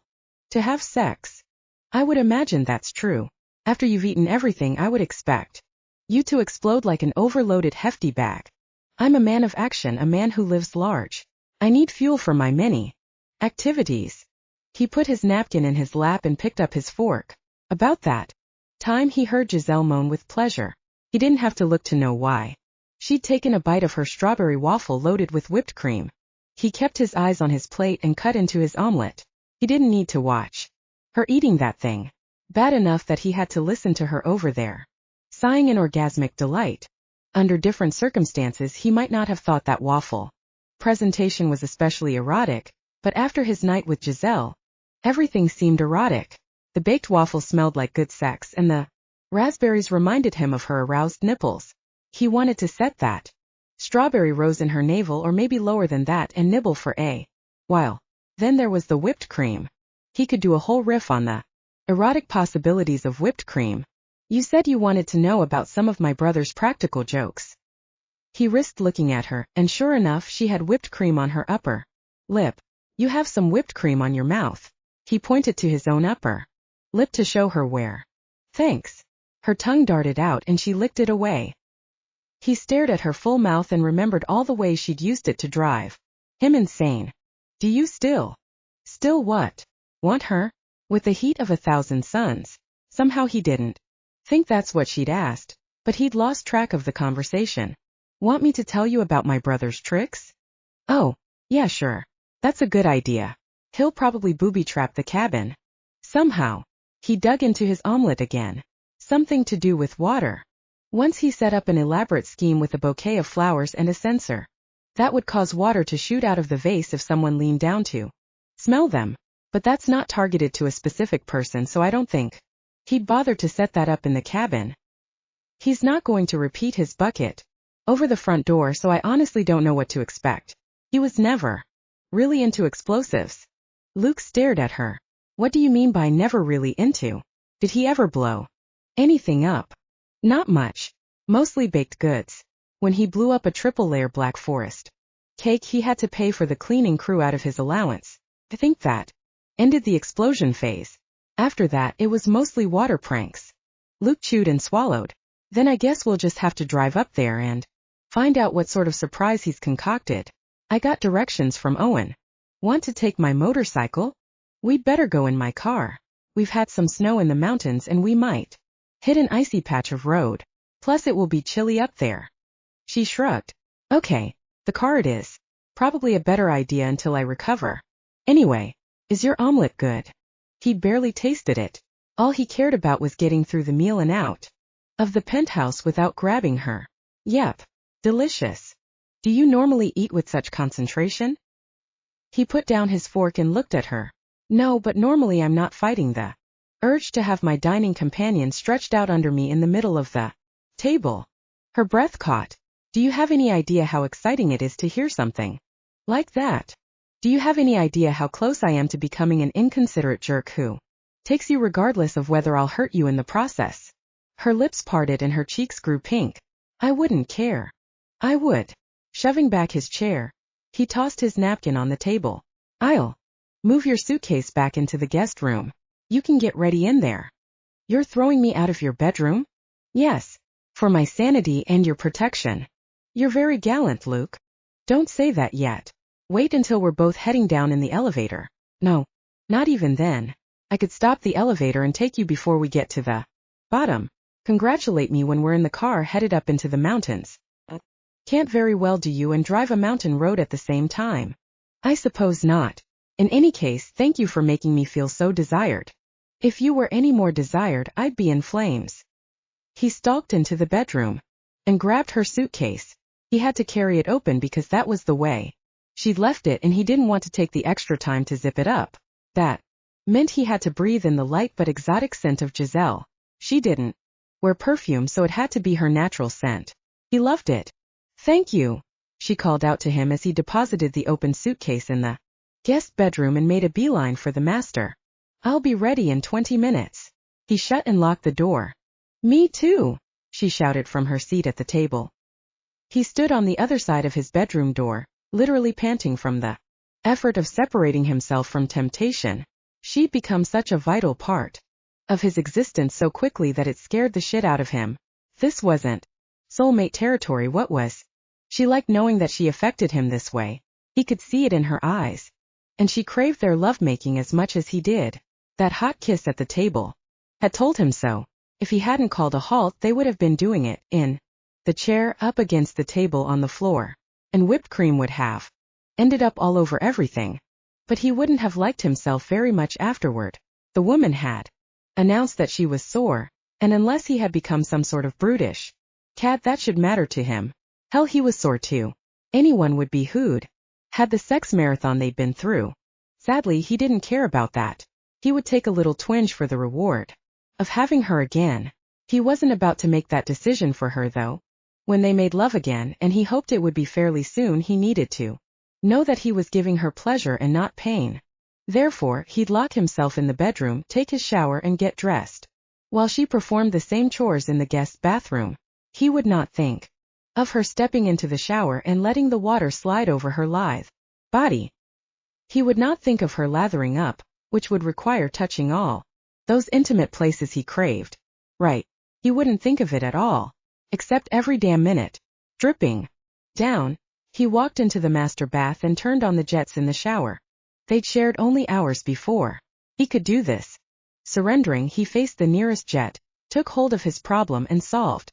to have sex. I would imagine that's true. After you've eaten everything, I would expect you to explode like an overloaded hefty bag. I'm a man of action, a man who lives large. I need fuel for my many Activities. He put his napkin in his lap and picked up his fork. About that time he heard Giselle moan with pleasure. He didn't have to look to know why. She'd taken a bite of her strawberry waffle loaded with whipped cream. He kept his eyes on his plate and cut into his omelet. He didn't need to watch her eating that thing. Bad enough that he had to listen to her over there, sighing in orgasmic delight. Under different circumstances he might not have thought that waffle presentation was especially erotic, but after his night with Giselle, everything seemed erotic. The baked waffle smelled like good sex and the raspberries reminded him of her aroused nipples. He wanted to set that strawberry rose in her navel or maybe lower than that and nibble for a while. Then there was the whipped cream. He could do a whole riff on the erotic possibilities of whipped cream. You said you wanted to know about some of my brother's practical jokes. He risked looking at her, and sure enough she had whipped cream on her upper lip. You have some whipped cream on your mouth. He pointed to his own upper lip to show her where. Thanks. Her tongue darted out and she licked it away. He stared at her full mouth and remembered all the ways she'd used it to drive him insane. Do you still what? Want her? With the heat of 1,000 suns. Somehow he didn't think that's what she'd asked, but he'd lost track of the conversation. Want me to tell you about my brother's tricks? Oh, yeah, sure. That's a good idea. He'll probably booby-trap the cabin. Somehow. He dug into his omelet again. Something to do with water. Once he set up an elaborate scheme with a bouquet of flowers and a censer that would cause water to shoot out of the vase if someone leaned down to smell them. But that's not targeted to a specific person, so I don't think he'd bother to set that up in the cabin. He's not going to repeat his bucket over the front door, so I honestly don't know what to expect. He was never really into explosives. Luke stared at her. What do you mean by never really into? Did he ever blow anything up? Not much. Mostly baked goods. When he blew up a triple-layer Black Forest cake, he had to pay for the cleaning crew out of his allowance. I think that ended the explosion phase. After that, it was mostly water pranks. Luke chewed and swallowed. Then I guess we'll just have to drive up there and find out what sort of surprise he's concocted. I got directions from Owen. Want to take my motorcycle? We'd better go in my car. We've had some snow in the mountains and we might hit an icy patch of road. Plus it will be chilly up there. She shrugged. Okay, the car it is. Probably a better idea until I recover. Anyway, is your omelet good? He barely tasted it. All he cared about was getting through the meal and out of the penthouse without grabbing her. Yep. Delicious. Do you normally eat with such concentration? He put down his fork and looked at her. No, but normally I'm not fighting the urge to have my dining companion stretched out under me in the middle of the table. Her breath caught. Do you have any idea how exciting it is to hear something like that? Do you have any idea how close I am to becoming an inconsiderate jerk who takes you regardless of whether I'll hurt you in the process? Her lips parted and her cheeks grew pink. I wouldn't care. I would. Shoving back his chair, he tossed his napkin on the table. I'll move your suitcase back into the guest room. You can get ready in there. You're throwing me out of your bedroom? Yes. For my sanity and your protection. You're very gallant, Luke. Don't say that yet. Wait until we're both heading down in the elevator. No, not even then. I could stop the elevator and take you before we get to the bottom. Congratulate me when we're in the car headed up into the mountains. Can't very well do you and drive a mountain road at the same time. I suppose not. In any case, thank you for making me feel so desired. If you were any more desired, I'd be in flames. He stalked into the bedroom and grabbed her suitcase. He had to carry it open because that was the way she'd left it, and he didn't want to take the extra time to zip it up. That meant he had to breathe in the light but exotic scent of Giselle. She didn't wear perfume, so it had to be her natural scent. He loved it. Thank you, she called out to him as he deposited the open suitcase in the guest bedroom and made a beeline for the master. I'll be ready in 20 minutes. He shut and locked the door. Me too, she shouted from her seat at the table. He stood on the other side of his bedroom door, literally panting from the effort of separating himself from temptation. She'd become such a vital part of his existence so quickly that it scared the shit out of him. This wasn't soulmate territory. What was? She liked knowing that she affected him this way. He could see it in her eyes. and she craved their lovemaking as much as he did. That hot kiss at the table had told him so. If he hadn't called a halt, they would have been doing it, in the chair, up against the table on the floor. And whipped cream would have ended up all over everything. But he wouldn't have liked himself very much afterward. The woman had announced that she was sore, and unless he had become some sort of brutish cad that should matter to him. Hell, he was sore too. Anyone would be who'd had the sex marathon they'd been through. Sadly, he didn't care about that. He would take a little twinge for the reward of having her again. He wasn't about to make that decision for her though. When they made love again, and he hoped it would be fairly soon, he needed to know that he was giving her pleasure and not pain. Therefore, he'd lock himself in the bedroom, take his shower and get dressed, while she performed the same chores in the guest bathroom. He would not think of her stepping into the shower and letting the water slide over her lithe body. He would not think of her lathering up, which would require touching all those intimate places he craved. Right. He wouldn't think of it at all. Except every damn minute. Dripping down, he walked into the master bath and turned on the jets in the shower. They'd shared only hours before. He could do this. Surrendering, he faced the nearest jet, took hold of his problem and solved